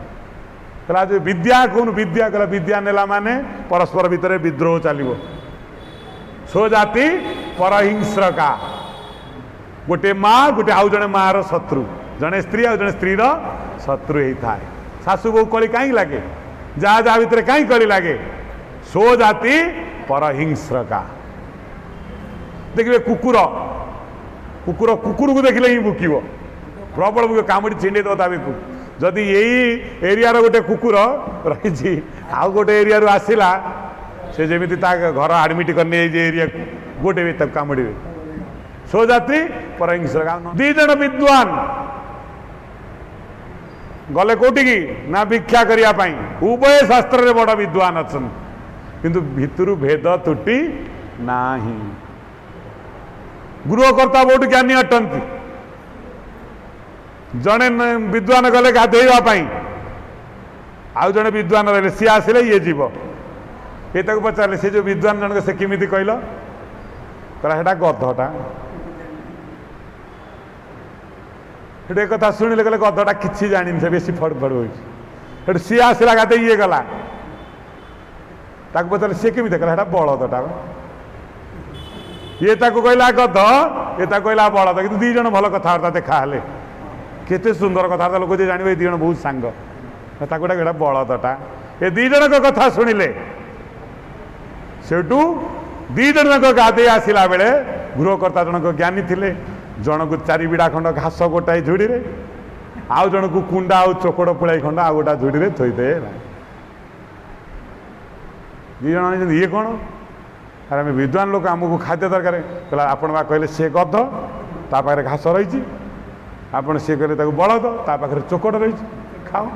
कहला जो विद्या कौन विद्या कहला विद्या नेला माने परस्पर भितर विद्रोह चलो सो जाति परहिंस्रका गोटे माँ गोटे आउ जड़े माँ शत्रु जड़े स्त्री आ जड़े स्त्री शत्रु होता है शाशु बहु कली कहीं लगे जहाँ जहाँ भितर कहीं कली लगे सो जाति परहिंस्रका देखिए कुकुर कुकुर कुकुर को देखले ही भुकिब प्रबल भुक कामुड़ी छिंडे दो ताबेकू जदि यही एरिया गोटे कुकुर रही आउ गोटे एरिया आसला से जमी घर आडमिट करने एरिया गोटे भी तक कामुड़े सो जाति परहिंस्रका दी जन विद्वान गले कोटि की ना भिक्षा करने उभय शास्त्र रे बड़ विद्वान अच्छा किंतु भितर भेद त्रुटि नाही गृहकर्ता बहुत ज्ञानी अटंती जड़े विद्वान गले गाधेवाई आउ जड़े विद्वान रहे सी आसिले ये जीव ये पचारे से जो विद्वान जनक से किमिति कहल कहला गधटा एक कथा शुणिले कहले गधटा किसी जानी से बेसी फड़फड़ हो सी आसला गाधे ये गला पचारे सी केमी कहला बलदटा ये कहला गध ये कहला बलद कि दी जन भल कथबार्ता देखा हेले केते सुंदर कथबार्ता लोक जानवे दी जन बहुत सांग गोटा बलदटा ये दी जन कथा शुणिले सेठू दी जन गाधे आसला बेले गृहकर्ता जनक ज्ञानी थिले जन को चारि बिड़ा खंड घास गोटाए झुड़ी रे आउ जन को कुंडा आउ चोकड़ पुलाई खंड आ गोटा झुड़ी रे थोदे दी जन ये कौन अरे आम विद्वान लोक आमको खाद्य दरकार कहला आपण बा कहले सी गध ता पाखे घास रही आपण सी कहले बलद ता पाखे चोकड़ रही खाओ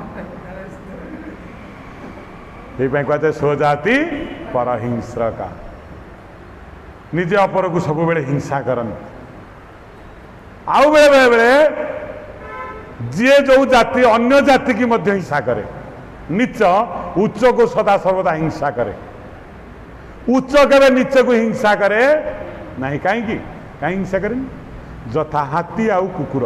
ये कहुए स्वजाति परहिंस्रका निजे अपर को सब बेले हिंसा करते आउ बेले बेले बेले जी जो जाति अन्य जाति की मध्य हिंसा करे नीच उच्च को सदा सर्वदा हिंसा करे उच्च केवे नीच को हिंसा करे नहीं कहीं कहीं हिंसा करे जथा हाथी आउ कुकुर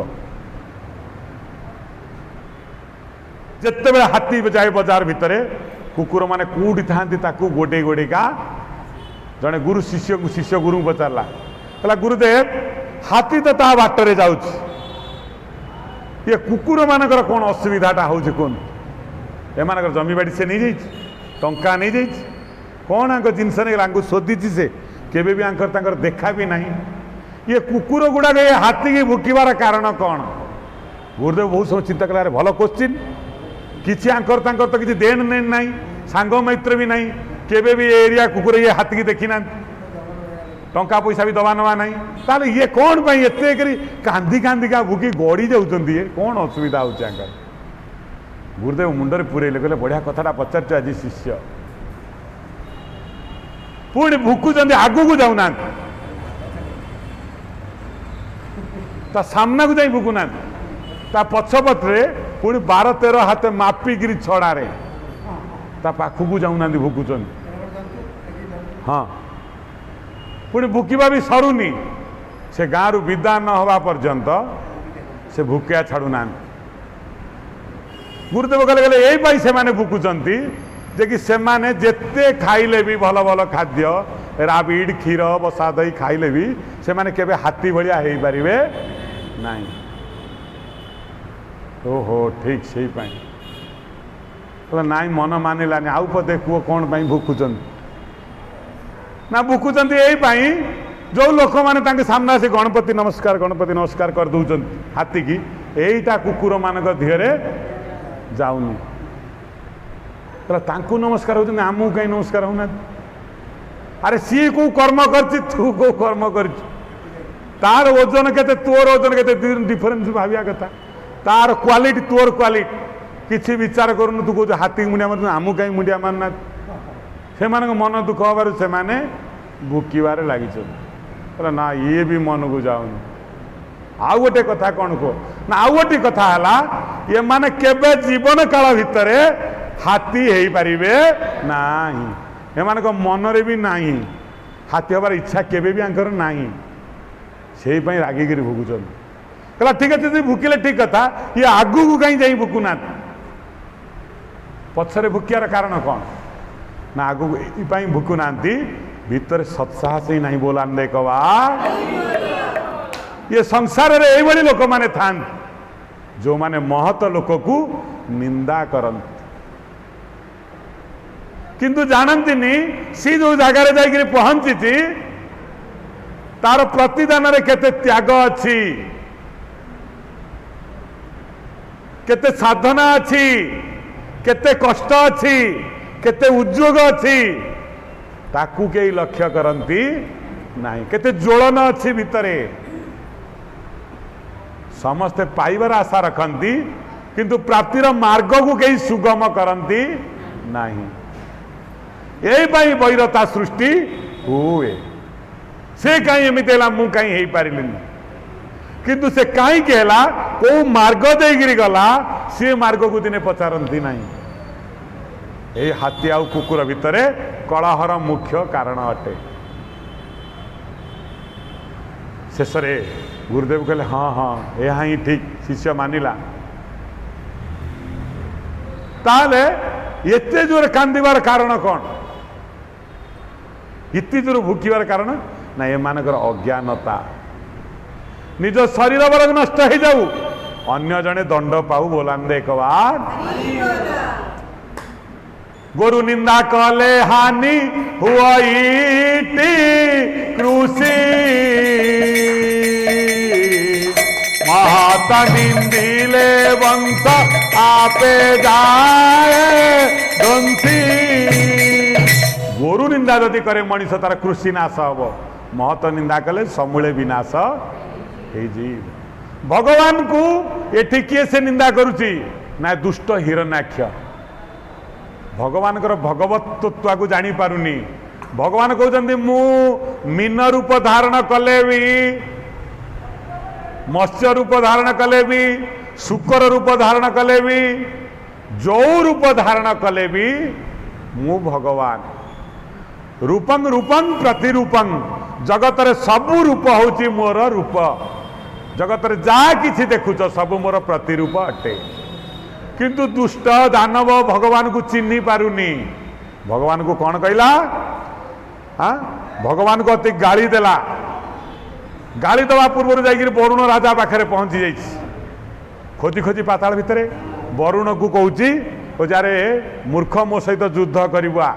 जिते बड़े हाथी जाए बाजार भितर कुकुर माने कौटी था गोडे गोडेका जड़े गुरु शिष्य को शिष्य गुरु पचारा कहला गुरुदेव हाथी तो ता बाटर जाऊँ ये कुकुर मानकर कौन असुविधाटा हो एम जमी बाड़ी से नहीं टंका नहीं जाइए कौन आंक जिनस नहीं शोधी से केवे भी आंकर देखा भी नहीं ये कुकुर गुड़ाक ये हाथी की भुकबार कारण कौन गुरुदेव बहुत समय चिंता कला भल क्वेश्चन किसी आंकर तो किसी देन नेन ना सांग मैत्र भी नहीं केवे भी एरिया कुकुर ये हाथी की देखी ना टंका पैसा भी दबा नवा नहीं ताले ये कौन पाई एते करी कांदी कांदी का भुकी गड़ी जाउछंदी ये कौन असुविधा होउछ आंकर गुरुदेव मुंडरे पुरेले कहले बढ़िया कथाटा पचारछ आज शिष्य पुणी भुकुचंदी आगु को जाउना ता सामना को जाई भुकुना ता पछपटरे पुणी 12-13 हाथ मापिकी छड़ारे ता पाखକୁ जाऊना भुकुचन हाँ पुणी भुकिबा भी सरुनी से गाँव रु विदा न हवा पर्यंत से भुकिया छाड़ूना गुरुदेव कहले यही से माने भुकुचंती जे कि से माने जेते खाइले भी भल भल खाद्य राबिड क्षीर बसा दही खाइले भी से माने केबे हाथी भलिया हेई परिबे नहीं। ओहो ठीक से नाई मन मानिलानी आउ पदे कुह कौन पाई भुकुचंती ना भुकुचंती यही जो लोक मैंने सामना से गणपति नमस्कार कर दौरान हाथी की यहीटा कुकुर मान धीरे जाऊनी तांकु नमस्कार होती आमको कहीं नमस्कार होना अरे सी को कर्म कर तू को कर्म कर तार ओजन के तोर ओजन के डिफरेन्स भाविया कथा तार क्वालिटी तोर क्वालिटी किसी विचार करूनु तू कह हाथी मुंडिया मार आमको कहीं मुंडिया मारना से मन दुख हबार से भुकबार लगी ना ये भी मन को जाऊनी आउ गोटे कथा कौन कह ना आउ गोटे कथा है ये माने केबे जीवन काल भितर हाथी हो पारे ना एमान मनरे भी नहीं हाथी हबार इच्छा केबे भी आंकर नहीं से रागिक भुकुचन कहला ठीक है भुकिले ठीक कथा ये आगू को कहीं जाई भुकुना पछरे भुकियार कारण कौन ना आगू भुकुना भितर सत्साहस ही नहीं बोला देखवा ये संसार रे यही लोक माने था जो माने महत लोक को निंदा करते किंतु जानती सी जो जगार जाकर पहुंची तार प्रतिदान रे केते त्याग अच्छी केते साधना अच्छी केते कष्ट अच्छी केते उद्योग अच्छी ताकू के लक्ष्य करती नहीं केते ज्वलन अच्छी भितरे समस्ते पाइबार आशा रखती किंतु प्राप्तिर मार्ग को कहीं सुगम करती नहीं यही वैरता सृष्टि हुए से कहीं एमती है मु कहीं हो पारे किंतु से कहीं को मार्ग देगिरी गला सी मार्ग को दिने पचारती नहीं ये हाथी आउ कुकुर भितर कलहर मुख्य कारण अटे शेष गुरुदेव कहले हाँ हाँ यह ही ठीक शिष्य मानिला ताले एते जोर कांदिबार कारण कौन इति जोर भुकिबार कारण ना ये मानकर अज्ञानता निज शरीर वर्ग नष्ट हो जाऊ अन्य जने दंड पाऊ बोलान दे कबार गुरु निंदा कले हानि हुआईटी कृषि महाता निंदिले वंश आपे जाए दंसी गुरु निंदा जदि करे मनीष तार कृषि नाश हम महत निंदा कले समूले विनाश जी भगवान को एठी किए से निंदा करुची ना दुष्ट हिरण्याक्ष भगवान भगवत्व को जानी पारुनी भगवान कहते मु मीन रूप धारण कले भी मत्स्य रूप धारण कले भी शुकर रूप धारण कले भी जो रूप धारण कले भी मु भगवान रूपं रूपं प्रतिरूपं जगत रे सबु रूप होची मोर रूप जगत रे जा किछि देखुच सबु मोर प्रतिरूप अटे किंतु दुष्ट दानव भगवान को चिन्ही पारुनी भगवान को कौन कहला हाँ भगवान को अति गाली देला गाली दवा पूर्व जाकर वरुण राजा पाखे पहुंची जाइए खोजी खोजी पाताल भितर वरुण को कहूँ जारे मूर्ख मो सहित युद्ध करवा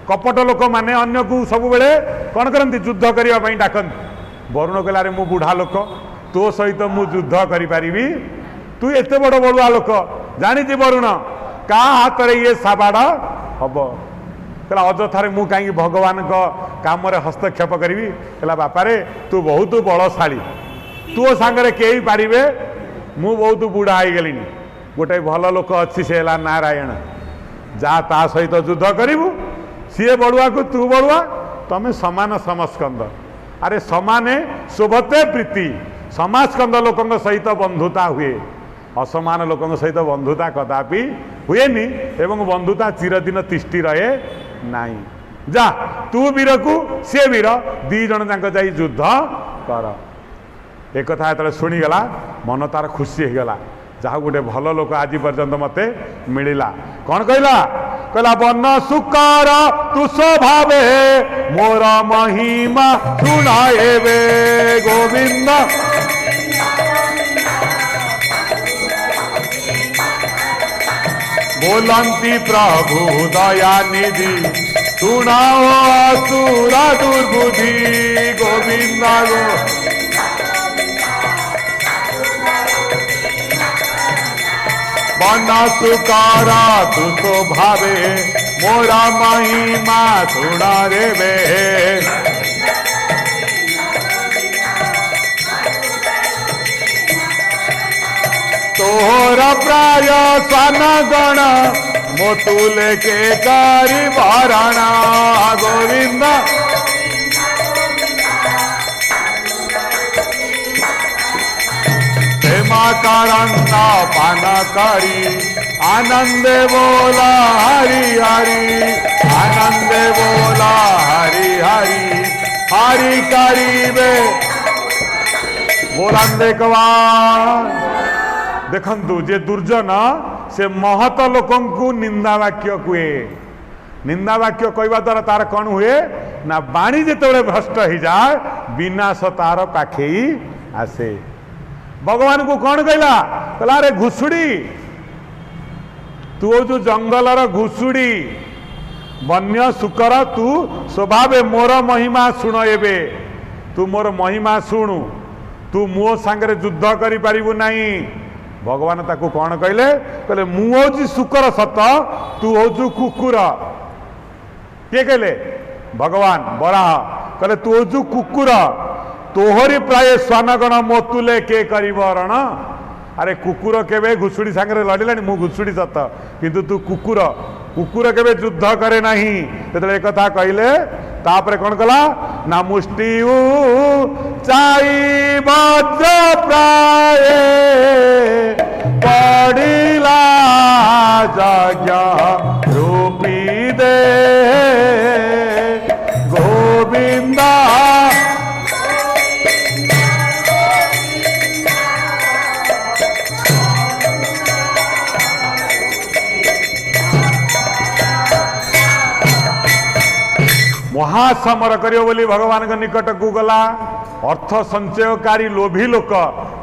कपट लोक माने अन्य को सब बेले कौन करती युद्ध करने डाकती वरुण कहला रे मु बुढ़ा लोक तो सहित मु युद्ध करी तू एते बड़ बड़ुआ लोक जानी वरुण का हाथ रे ये साबाड़ हम कहला अजथारे मु कहीं भगवान को काम रे हस्तक्षेप करी कहला बापा रे तू बहुत बलशाली तू सांगरे कई पारे मु बहुत बुढ़ा हो गली गोटे भल लोक अच्छी से नारायण जा ता सहित युद्ध करू सी बड़ुआ को तू बड़ुआ तमें समान समस्कंद अरे समाने शोभते प्रीति समास्कंद लोक सहित बंधुता हुए असमान लोक सहित बंधुता कदापि हुएनि एवं बंधुता चिरदिन तिष्टि रहे नहीं। जा तू वीर को सी वीर दी जन जाक जा युद्ध कर। एक कथा जो शुणीगला मन तार खुशी होगला जहाँ गोटे भल लोक आज पर्यंत मत मिलला। कौन कहला कहला बन सुकर तु स्वभावे मोर महिमा शुणाएबे गोविंद बोलंती प्रभु दया निधि सुनाओ असुर दुर्बुद्धि गोविंद बन सुकर तु स्वभावे मोरा महिमा सुना रे तोहर प्राय सन गण मोतुले के करी भरण गोविंद करंता पान करी आनंदे बोला हरि हरि आनंदे बोला हरि हरि हरि करीबे बोलांदे कवार। देखंतु जे दुर्जन से महत लोकंकु निंदा वाक्य कुए। निंदा वाक्य कहवा द्वारा तार कौन हुए ना बाणी जिते भ्रष्ट हो जाए विनाश तार पाखे आसे। भगवान को कौन कहला कहला रे घुसुड़ी तू जो जंगलर घुसुड़ी वन्य सुकर तू स्वभावे मोर महिमा शुण एबे तू मोर महिमा शुणु तू मो सांगरे युद्ध करि पारिबु नाही। भगवान ताकू कौन कहले कहले मु होची सुकर सत तू होचु कुकुर। किए कहले भगवान बराह कहले तू होचु कुकुर तोहरी प्राय स्वानगण मोतुले के करण। अरे कुकुर केवे घुसुड़ी सांगे लड़िलानी मु घुसुड़ी सत किंतु तू कुकुर कुकुर केवे युद्ध करे नहीं। तेतले एक कथा कहले तापरे कौन कला ना मुष्टि चाई वज्र प्राय पड़िला जज्ञ रूपी दे गोविंदा महासमर करियो बोली भगवान के निकट को गला। अर्थ संचयकारी लोभी लोक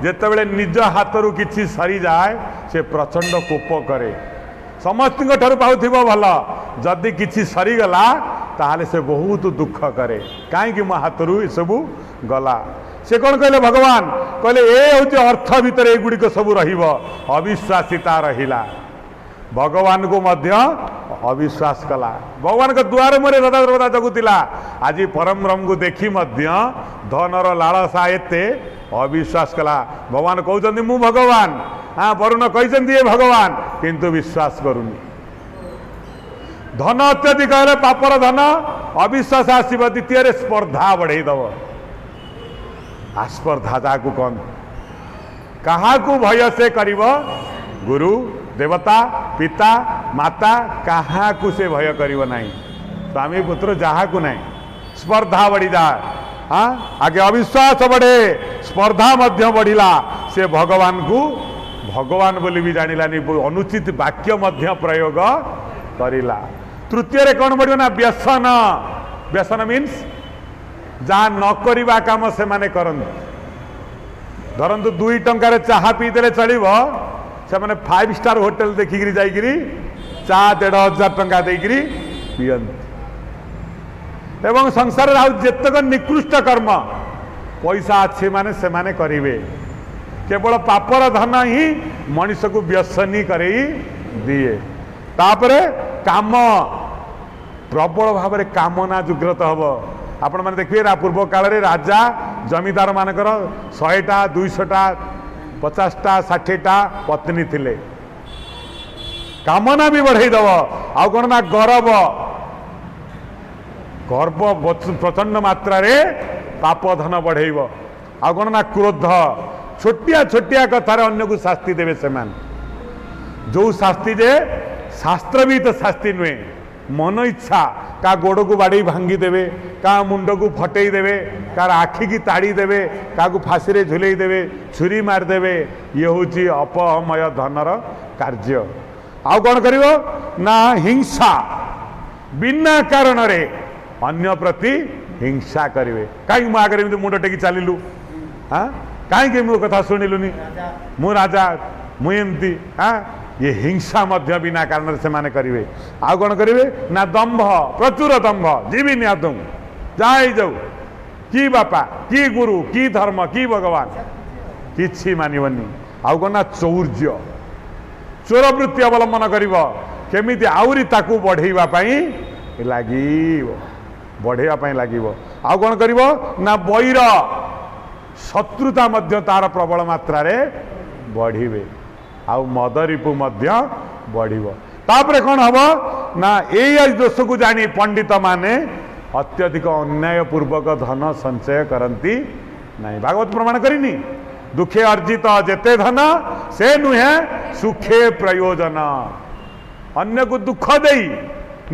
जेतेबेले निज हाथरू किछि सरी जाए से प्रचंड कोप करे। समस्त ठार पाउथिबो भल जदि किछि सरी गला ताहले से बहुत दुख करे कहीं मो हाथरू ए सबू गला। से कौन कहले भगवान कहले ए होचे अर्थ भितर एगुड़िक सब रहिबो अविश्वासिता रहिला। भगवान को मध्य अविश्वास कला। भगवान के द्वार मोरे सदा सर्वदा जगुतिला आज परम ब्रह्म को देखी मध्य धनर लालसा एते अविश्वास कला। भगवान कहते मु भगवान हाँ वरुण कहते भगवान किंतु विश्वास करूनी। धन अत्यधिक है पापर धन अविश्वास आसव द्वितीय स्पर्धा बढ़ईदव। आस्पर्धा जाकू कौन क्या भय से कर गुरु देवता पिता माता कहा को से भय करिव नहीं। स्वामी पुत्र जहा को नहीं स्पर्धा बढ़ी जाए। हाँ आगे अविश्वास बढ़े स्पर्धा मध्य बढ़िला से भगवान को भगवान बोली भी जानिलानी अनुचित वाक्य मध्य प्रयोग करिला। तृतीय रे कौन बढ़ियो ना व्यसन। व्यसन मीन्स जहाँ न करिबा काम से माने करन। धरंतु 2 टंकार चाहा पीदेले चलिबो से मैंने 5 स्टार होटल देखिकी जाइकिरी चा 1500 टंका देकिरी पियंती। एवं संसार जेतक निकृष्ट कर्म पैसा अच्छे माने से माने करिवे। केवल पापर धन ही मनुष्य को व्यसनी करे दिए। तापरे काम प्रबल भाव में कामना जुग्रत हम। आपण मैंने देखिए पूर्व काल रे राजा जमीदार मानकर 100टा 200टा 50टा 60टा पत्नी थिले। कामना भी बढ़ईदव आ कौन ना गर्व गर्व प्रचंड मात्रा रे पाप धन बढ़ेब आ कौन ना क्रोध छोटिया छोटिया कथार अन्य को शास्ति देवे से जो शास्ति जे शास्त्र भी तो शास्ति नुहे मन इच्छा का गोड़ को बाड़ी भांगी देवे का मुंड को फटई देवे कार आखि की ताड़ी देवे का फांसी रे झुलई देवे छुरी मारदेवे ये हूँ अपमय धनर कार्य आउ कौन करिवो ना हिंसा बिना कारण रे अन्य प्रति हिंसा करिवे कहीं मु आगे मुंड टेकी चलू हाँ कहीं मो कथा शुणिलुनि मु राजा मु एमती हाँ ये हिंसा मध्य बिना कारण से माने करिवे आउ कौन करिवे ना दंभ प्रचुर दंभ जीविनी आदम जाई जाऊ की बापा की गुरु की धर्म की भगवान किछि मानिबनी आउ कौन ना चौर्य चोर वृत्ति अवलंबन करिवो केमिति आउरी ताकू बढ़ेवा पई लागिवो बढ़ेवा पई लागिवो आउ कौन करिवो ना बैर शत्रुता मध्य तार प्रबल मात्रा रे बढ़िवे आउ मद रिपु मध्य बढ़िवो तापरे कौन हबो ना एई दोष को जानी पंडित माने अत्यधिक अन्याय पूर्वक धन संचय करती नहीं भागवत प्रमाण करिनी दुखे अर्जित जेते धन से नुहे सुखे प्रयोजन अन्य को दुख देई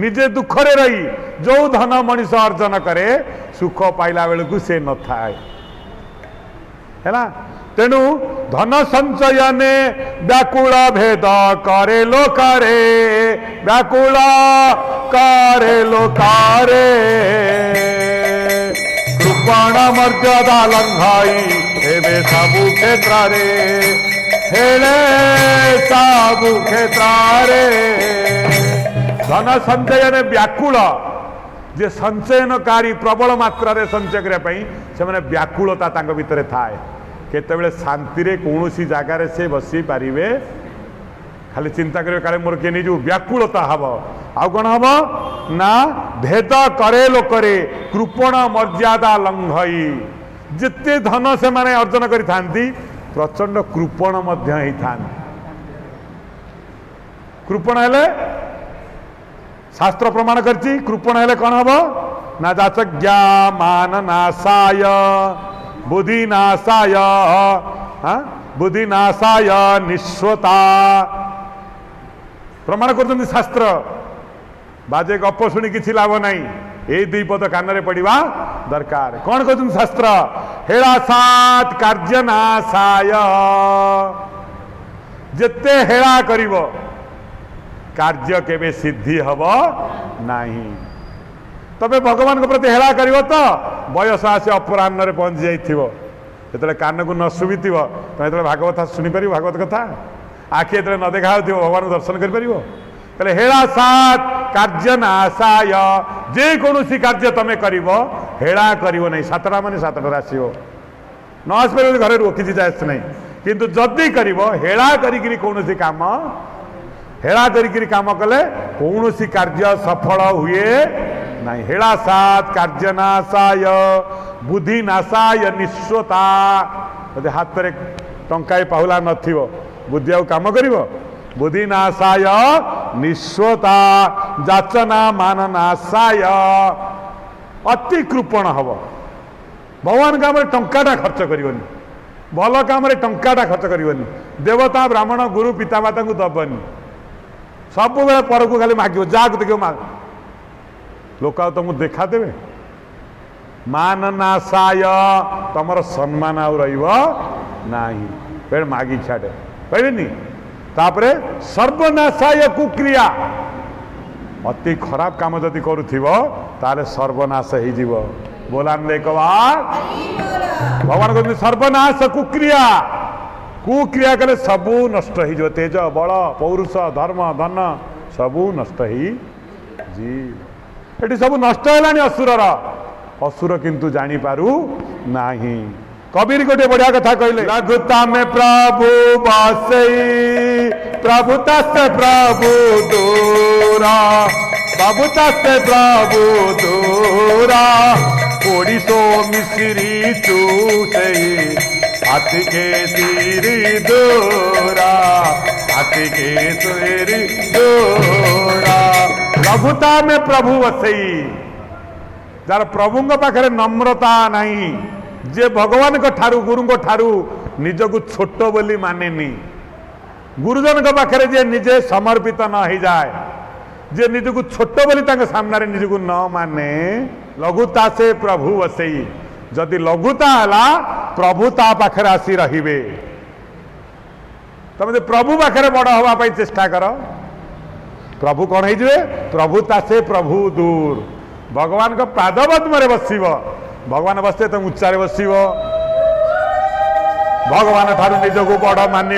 निजे दुख रे रही जो धन मनीष अर्जन करे सुख पाइला बेलू से न थाए है तेणु धन संचयने व्याकुल भेद करे लोकारे व्याकुल करे लोकारे कृपण मर्यादा लंघाई हेबे सबु क्षेत्र हेले सबु क्षेत्र धन संचयने व्याकुल जे संचयनकारी प्रबल मात्रा रे संचय करने से व्याकुलता तांको भितर थाए केतेबेले शांति रे कौनसी जगार से बसी पारिबे खाली चिंता करेंगे काले मोर किए नहीं व्याकुलता हम आउ कौन हम ना भेद करे लोकरे कृपण मर्यादा लंघई जिते धन से माने अर्जन करि थांती प्रचंड कृपण मध्य ही थान कृपण हेले शास्त्र प्रमाण करछि कृपण हेले कौन हम ना जाचज्ञा मान नाशाय बुद्धि नाशाय बुद्धि नाशाय निश्वता प्रमाण कर शास्त्र बाजे गप शुणी किसी लाभ नहीं ये दुई पद कान रे पड़ा दरकार कौन कहते शास्त्र हेला सात कार्य नाशाय जेते हेला करिवो कार्य केबे सिद्धि हब नाही तबे भगवान के प्रति हेला करिवो तो बयस आसे अपराह्न रे पहुंच जाइथिवो जेतले कान को न सुबिथिवो तो जेतले भागवत सुनी परिवो भागवत कथा आखि जेतले न देखा होथिवो भगवान दर्शन करि परिवो तले हेला सात कार्य नाशाय जे कोनोसी कार्य तमे करिवो हेला करिवो नहीं सातटा माने सातटा आसीवो न आस परिवो घरे रो किछि जायस नहीं किंतु जदी करिवो हेला करिकरी कोनोसी काम हेला करिकरी काम कले कोनोसी कार्य सफल हुए नहीं हेला सात कार्य नाशाय बुद्धि नाशाय निश्वता यदि हाथ रे टंकाए पाहुला नथिवो बुद्धि आउ काम करिवो बुद्धि नाशाय निश्वता जाचना मान नाशाय अति कृपण हब भगवान काम टंकाटा खर्च करिवनी भल काम टंकाटा खर्च करिवनी देवता ब्राह्मण गुरु पितामाता को दबनी सब बेले पर को खाली मागिव जा देखियो माग लोक तुमको देखा देवे मान नाशाय तमर सम्मान आउ रही पेड़ मागी छाड़े कहनी तापरे सर्वनाशाय कुक्रिया अति खराब काम जदि करुथिबो ताले सर्वनाश हो जीव बोलान एक बार भगवान कहते सर्वनाश कुक्रिया कुक्रिया कले सबू नष्ट हो तेज बल पौरुष धर्म धन सबू नष्ट ही जीव ये सब नष्ट है असुरर असुर किंतु जानी पारु नाही कबीर गोटे बढ़िया कथा कहले लघुता में प्रभु बसई प्रभुता से प्रभु दूरा प्रभुता से प्रभु दूरा कोड़ी तो मिश्री चूसई हाथी के सिरी दूरा हाथी के सिरी दूरा लघुता में प्रभु बसई जार प्रभु पाखे नम्रता नहीं जे भगवान ठारू गुरु ठारू निजको छोट बोली मानेनी गुरुजन के पाखे जे निजे समर्पित न हो जाए जे निजको छोट बोली सामने निजको न माने लघुता से प्रभु बसई जदि लघुता है प्रभुता पाखे आसी रहिबे तुम प्रभु पाखे बड़ हवाई चेष्टा कर प्रभु कौन हो प्रभुता से प्रभु दूर भगवान को पाद पद्म बस भगवान बसते तुम उच्चा बस भगवान ठार निजको बड़ मान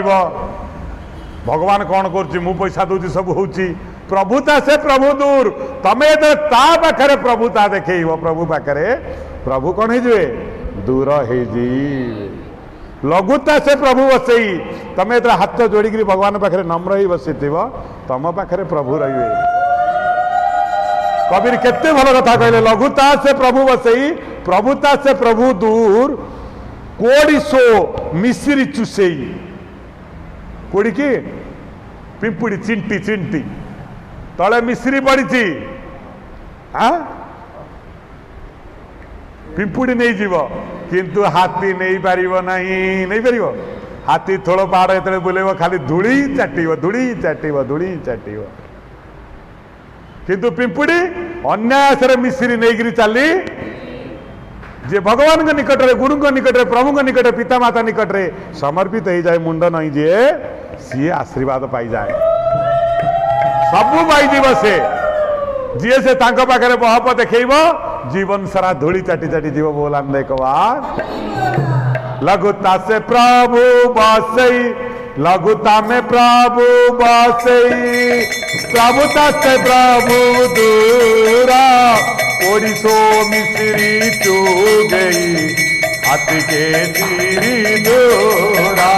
भगवान कौन कर पैसा दूसरी सब हूँ प्रभुता से प्रभु दूर तमें ता पाखे प्रभुता देख प्रभु पाखे प्रभु कौन हो दूर हो लघुता से प्रभु बसई तमें हाथ जोड़ी भगवान पाखे नम्र ही बसी तम पाखे प्रभु रे कबीर केते भल कथा कहले लघुता से प्रभु बसई प्रभुता से प्रभु दूर कोड़ी सो मिश्री चुसई कोड़ी की पिंपुड़ी चिंटी चिंटी तले मिश्री पड़ी हाँ पिंपुड़ी नहीं जीव किंतु हाथी नहीं पार नहीं पार हाथी थोड़ पहाड़ जो बुलेब खाली धूली चाटिव धूली चाटिव धूली चाटिव किंतु पिंपुड़ी अन्यास मिश्री नहीं चली जे भगवान के निकट रे गुरु के निकट रे प्रभु के निकट पिता माता निकट रे समर्पित हो जाए मुंड नहीं जे सी आशीर्वाद पाई जाए सबू पाई से जी से पाखे बहप देखेब जीवन सारा धूली चाटी चाटी जीव बोलान देखवा लघुता से प्रभु बसई लघुता में प्रभु बसई प्रभुता से प्रभु दूरा ओडिसो मिश्री चू गई हाथी के तीरी दूरा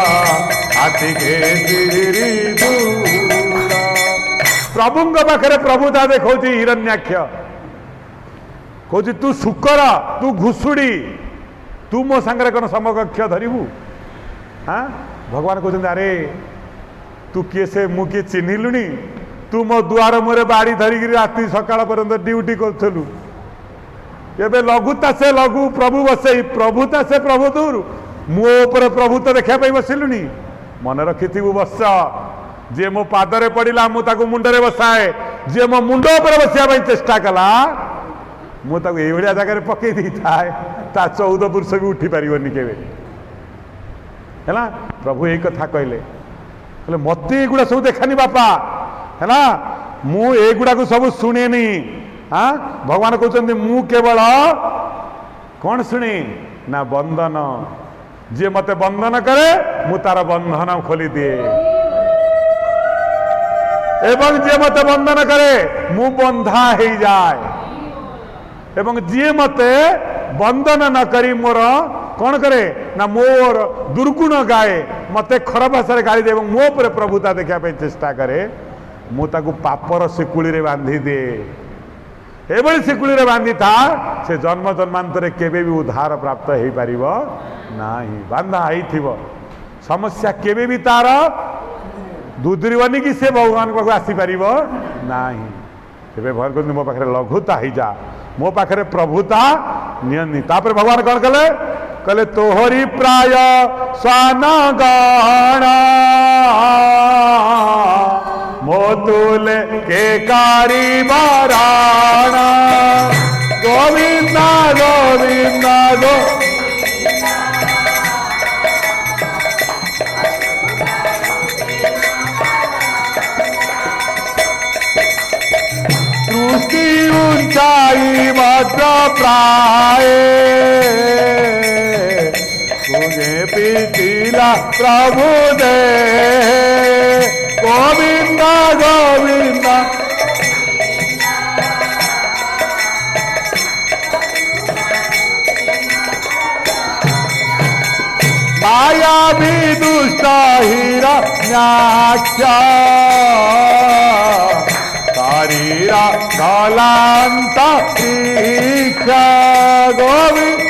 हाथी के तीरी दूरा प्रभु पाखे प्रभुता देखा हिरण्याक्ष कहू तू शुकर तू घुषुड़ी तू मो सांगे कौन समकक्ष धरबू हाँ भगवान कहते अरे तू किए से मु किए चिन्हिलुनी तू मो दुआर मुहरे बाड़ी धरिकी राति सकाळ पर्यंत ड्यूटी करूँ एवं लघुता से लघु प्रभु बसई प्रभुता से प्रभु दूर मो प्रभु तो देखा बसिलुनी मन रखिथु बस जे मो पादरे पड़ा मुझे मुंडरे बसाए जे मो मुंड पर बसाई चेष्टा कला मुझे ये जगह पकई दी थाए ता 14 पुरुष भी उठी पारनी के प्रभु यही कथा कहले मत युवा सब देखानी बापा है मुगुड़ा को सब शुणेनी हाँ भगवान कहते मु केवल कौन शुणे ना बंधन जे मते बंधन करे मु तार बंधन खोली दिए एवं जे मते बंधन करे मु बंधा हो जाए एवं जी मते बंधन न करी मोर कौन करे ना मोर दुर्गुण गाए मते खराब भाषा गाड़ी दे मो पर प्रभुता देखा चेष्टा करे मुझे पापर शिकुली रे बांधी दे एभली शिकुली रे बांधी था से जन्म जन्मांतर केबे भी उद्धार प्राप्त हो पार नहीं बांधा हो समस्या केबे भी तार दुदरीबनी कि से भगवान पाक आसीपार नहीं तेरे भर कर मो पाखे लघुता ही जा मो पाखे प्रभुता नियनि तापर भगवान कौन कले कले तोहरी प्राय स्वान गण मोतुले के कारी बाराण गोविंदा गोविंदा गो ऊंचाई मात्र प्राय तुझे पीतिला प्रभु दे गोविंदा गोविंदा माया भी दुष्ट हिरण्याक्ष शरीरा गलांत दीक्षा गोविंद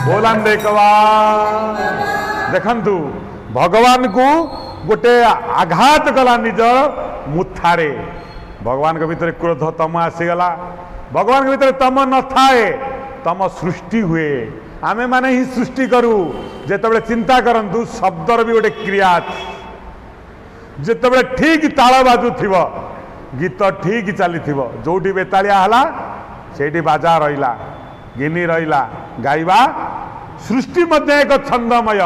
बोलान देखवा देखंतु भगवान को गोटे आघात कला निज मुथारे भगवान के भीतर क्रोध तम आसीगला भगवान के भीतर तम न थाए तम सृष्टि हुए आमे माने ही सृष्टि करू जेतबेले चिंता करंतु शब्दर भी गोटे क्रिया जेतबेले ठीक ताल बाजू थिबो गीत ठीक चली जोटी बेतालिया हला सेठी बाजा रहिला गिनी रहिला गाइबा सृष्टि मध्य एक छंदमय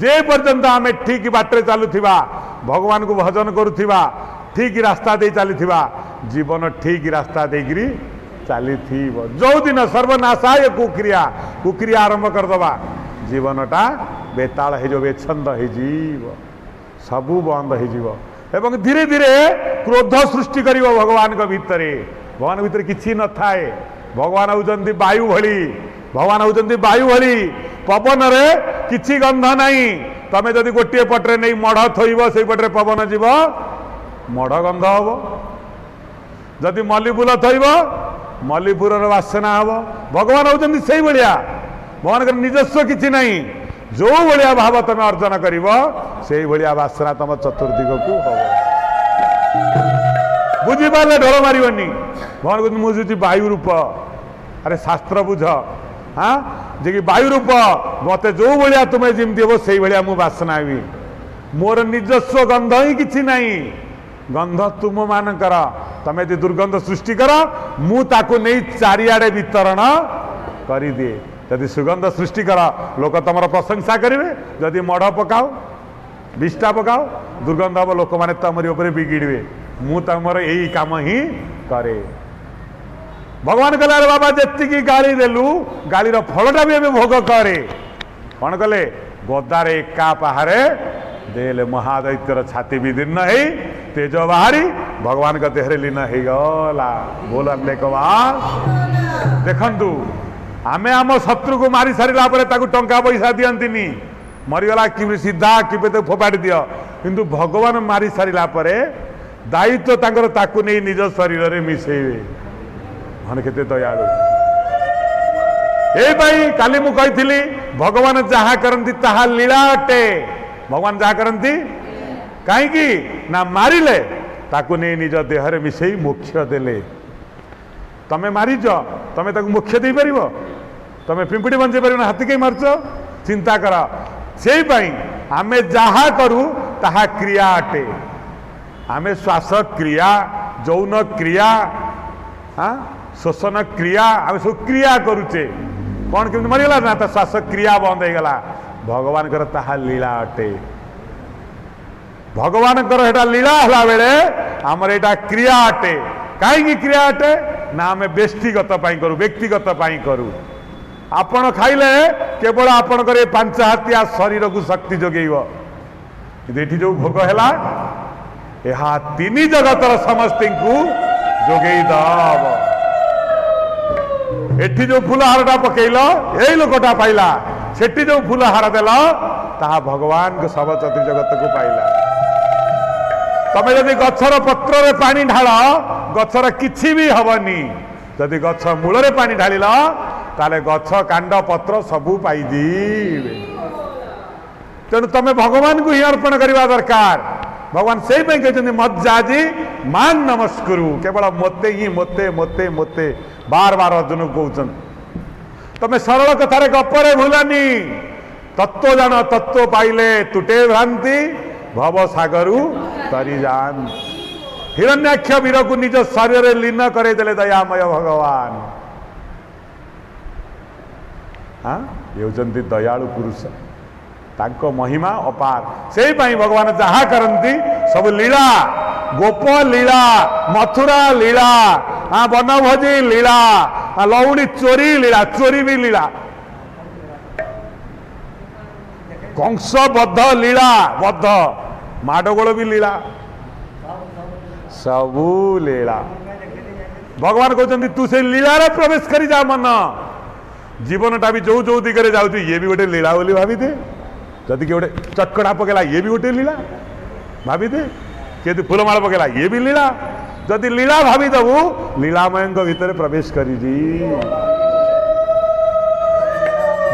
जे पर्यंत आमे ठीक बाटरे चलुथिबा भगवान को भजन करुथिबा ठीक रास्ता दे चलीथिबा जीवन ठीक रास्ता देगिरी चली जो दिन सर्वनाशाय कुक्रिया आरंभ करदबा जीवनटा बेताल हो बेछंद हो सबू बंद हो एवं धीरे धीरे क्रोध सृष्टि कर भगवान भितर भगवान भितर किसी न थाए भगवान होउचंती वायु भली भगवान होउचंती वायु भली पवन रे किछि गंध नहीं तमे जदि गोटे पटरे नहीं मढ़ थोइब से पटरे पवन जीव मढ़ गंध हम जदि मल्लीफुल थोइब मल्लीफुल बासना हम भगवान होउचंती सेही भलिया भगवान के निजस्व किछि नहीं जो भलिया भाव तमे अर्जन करिब सेही भलिया बासना तम चतुर्दिग को हम बुझी पारे डर मारिबनी भगवान कहते मुझे वायु रूप अरे शास्त्र बुझ हाँ जे कि वायु रूप मत जो भाया तुम्हें जमी हम से भाया मु बासना भी मोर निजस्व गंध ही किसी नहीं गंध तुम मानकर तमें यदि दुर्गंध सृष्टि कर मु ताकू नहीं चारिआडे वितरण कर दिए यदि सुगंध सृष्टि कर लोक तुम प्रशंसा करेंगे जदि मढ़ पकाओ विष्टा पकाओ दुर्गंध हम लोक मैंने तुमरी उपर बिगिड़े मु तुमर यही काम ही करे भगवान कहले अरे बाबा जी गाली देलु गाली फलटा भी भोग करे कौन कले गदारे एका पहाड़े देले महादैत्यर छाती भी दीर्ण है तेज बाहरी भगवान का देहरे लीन हो गला बोल देखु आमे आम शत्रु को मारी सारा टंका पैसा दियंतिनी मरीगला कि सीधा कि फोपाड़ी दियो किंतु भगवान मारी सारा दायित्व तांकर ताकू नहीं निज शरीर में मिसेबे मन केते दयालु ए काली मु कही भगवान जहाँ करती ताहा लीला अटे भगवान जहाँ करती कहीं ना मारिले ताकू नहीं निज देहरे मिसई मोक्ष देले तमे मारिज तमे ताकू मोक्ष दे पार तमे पिंपुड़ी बंचे पार हाथी कहीं मारच चिंता कर से आमे जहाँ करू ताहा क्रिया अटे आमे श्वास क्रिया जौन क्रिया हाँ शोषण क्रिया आम सब क्रिया करुचे कौन केमती मरीगला ना तो श्वास क्रिया बंद हो गला भगवान ताहा लीला अटे भगवान लीला हला बेले आमर एटा क्रिया अटे कहीं क्रिया अटे ना आम व्यक्तिगत करू व्यक्तिगत करू आपण खाइले केवल आपणकर 5 हाथिया शरीर को शक्ति जोगेब ये जो भोग है यह 3 जगतर समस्त को जोगई दब एठी जो फूल हारटा पकईल यही लोकटा पाइला सेठी जो फूल हार देल ता भगवान को सब चतुर जगत को पाइला तमे जदि गछर पत्र रे पानी ढाल गछर किछि भी हबनी जदि गछ मूल रे पानी ढालिल ताले गछ कांड पत्र सबू पाइजिबे तेणु तमे भगवान को ही अर्पण करवा दरकार भगवान से कहते मज्जाजी मान नमस्कुरु केवल मोते ही मोते मोते मोते बार बार अर्जुन को कहते तमें सरल कथार गपरे भूलानी तत्व जान तत्व पाइले तुटे भ्रांति भव सागरु तरी जान हिरण्याक्ष वीर को निज शरीर रे लीन करदेले दयामय भगवान हाँ ये होचंती दयालु पुरुष तांको महिमा अपार से भगवान जहाँ करती सब लीला गोप लीला मथुरा लीला हाँ बनभोजी लीला लौड़ी चोरी लीला चोरी भी लीला कंसबद्ध लीला बद्ध माडगोल भी लीला सबू लीला भगवान कहते तू से लीला रे प्रवेश करी जा मन जीवनटा भी जो जो दिगरे जाऊ ये भी गोटे लीला बोली भावी दे जदि किए गोटे चटकड़ा पकेला ये भी गोटे लीला भावी दे किए फूलमाल पकेला ये भी लीला जदि लीला भावी दबू लीलामय भितर प्रवेश करी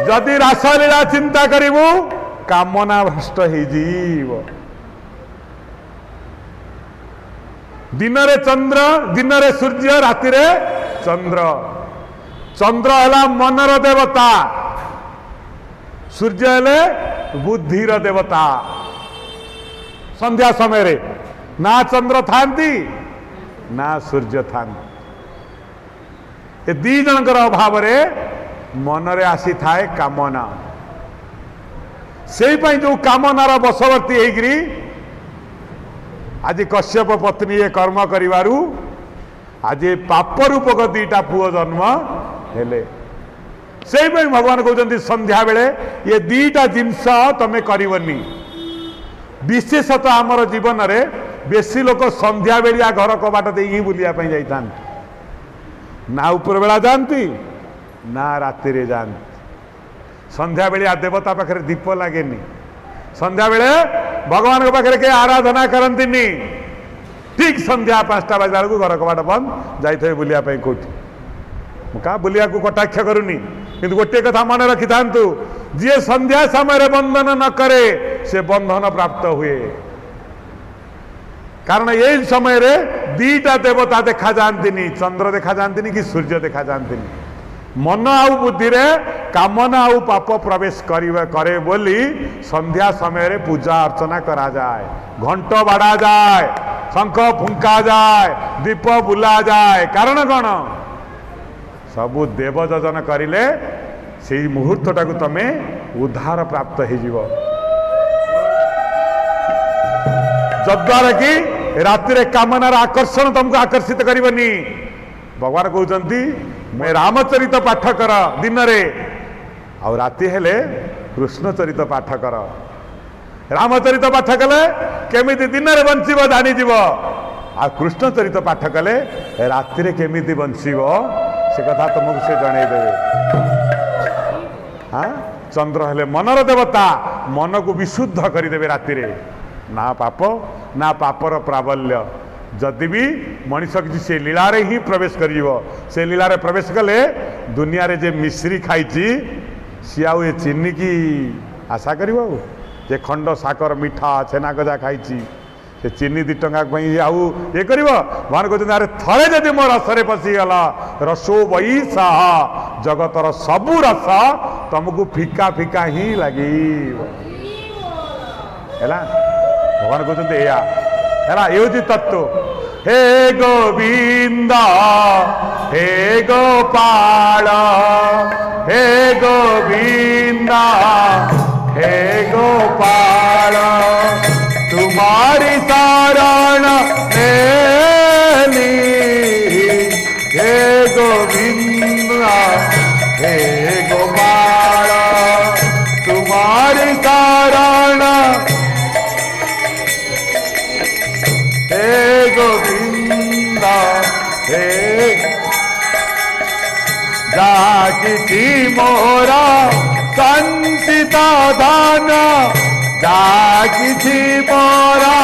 जदि रासलीला चिंता करू कामना भ्रष्ट हो दिन रे चंद्र, दिन रे सूर्य, राति रे चंद्र। चंद्र है मनर देवता, सूर्य हेले बुद्धिर देवता। संध्या समय रे ना चंद्र थांती ना सूर्य थांती। ए दी जनकर अभाव रे मनरे आसी थाए कामना। से जो कामनार बशवर्ती होगी आज कश्यप पत्नी ये कर्म करिवारु आज पाप रूपक दीटा पुओ जन्म हेले। से भगवान कहते संध्या बेले ये दीटा जिनस तमें करनी। विशेषतः आमर जीवन में बेसी लोक संध्या बेलिया घर कबाट दे ही बुलिया जाता ना ऊपर बेला जाती ना राति रे जाती। संध्या बेलिया देवता पाखे दीप लगे। संध्या बेले भगवान के पाखे के आराधना करती। ठीक संध्या 5टा बजला बेलू घर कबाट बंद जाइए बुलिया कौटी। क्या बुलिया को कटाक्ष करूनी कि गोटे कथा मन रखी था जी संध्या समय बंधन न करे से बंधन प्राप्त हुए। कारण यही समय रे दीटा देवता देखा जाती। चंद्र देखा जाती कि सूर्य देखा जाती। मन आउ बुद्धि रे कामना आउ पाप प्रवेश करे बोली संध्या समय रे पूजा अर्चना करा जाए, घंट बाड़ा जाए, शंख फुंका जाए, दीप बुला जाए। कारण कौन सबु देव योजन करिले से मुहूर्त टाकू तमे उद्धार प्राप्त हो जद्वारा कि राति कामनार आकर्षण तुमको आकर्षित करनी। भगवान कहते मैं रामचरित पाठ कर दिन रे आ राति हेले कृष्णचरित पाठ कर। रामचरित पाठ कले केमिति दिन रे बंचीब जानीजीव आ कृष्णचरित पाठ कले राति रे केमिति बंचीब से कथा तुमको से जनईदेवे। हाँ चंद्र हेले मनर देवता, मन को विशुद्ध करदेवे राति रे। ना पाप ना पापर प्राबल्य। जदि भी मनीष किसी से लीला रे ही प्रवेश कर से लीला रे प्रवेश कले दुनिया रे जे मिश्री खाई सी आउ ये चीनी की आशा कर जे खंड साकर मिठा छेना गजा खाई से चीनी 2 टंका आउ ये कर भगवान कहते अरे थरे जदि मो रसरे पशिगला रसो वही साह जगतर सबू रस तुमको फिका फिका ही लगी है। भगवान कहते या ये तत्व। हे गोविंद हे गोपाल हे गोविंद हे गोपाल तुम्हारी शरण लेली। हे गोविंद हे गोपाल तुम्हारी शरण हे गोविंद हे जाकी मोरा संचित धन जाकी मोरा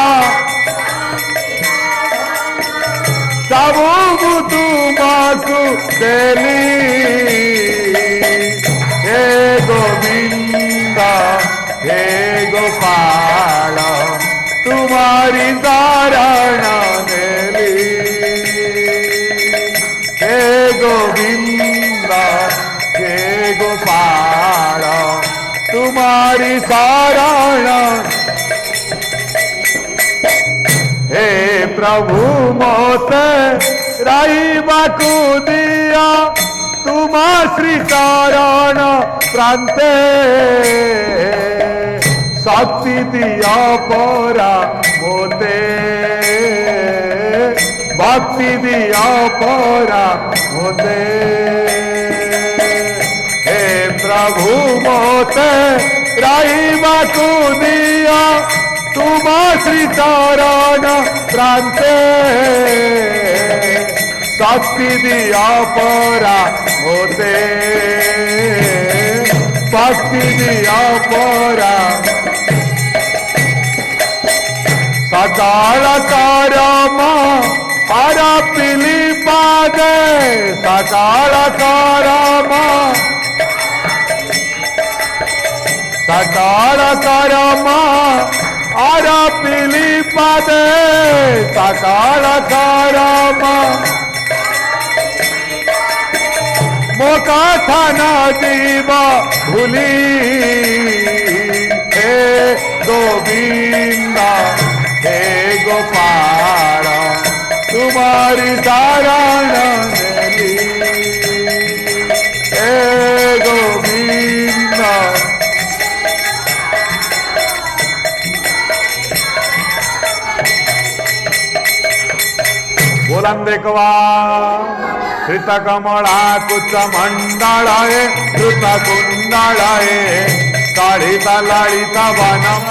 सबू तुमको देली। हे गोविंद हे गोपाल तुम्हारी शरण देली। हे गोविंद हे गोपाल तुम्हारी शरण। हे प्रभु मोते रहिबाकु दिया तुम श्री शरण प्रांते। शक्ति दिया परा मोते भक्ति दिया परा मोते। हे प्रभु मोते रहिबाकु दिया तुम श्री शरण प्रांते। शक्ति दिया परा मोते भक्ति दिया परा। सकाल करम आरा पिली पागे सकाल करम सकाल करम आरा पिली पा दे साकार कारम मोका थाना जीव भूली हे गोविंदा हे गोपाल तुम्हारी शरण ली हे गोविंदा बोलंदेकवा कृतकमला कुच मंडळे कृत कुंडळे काळिता लाळिता वनम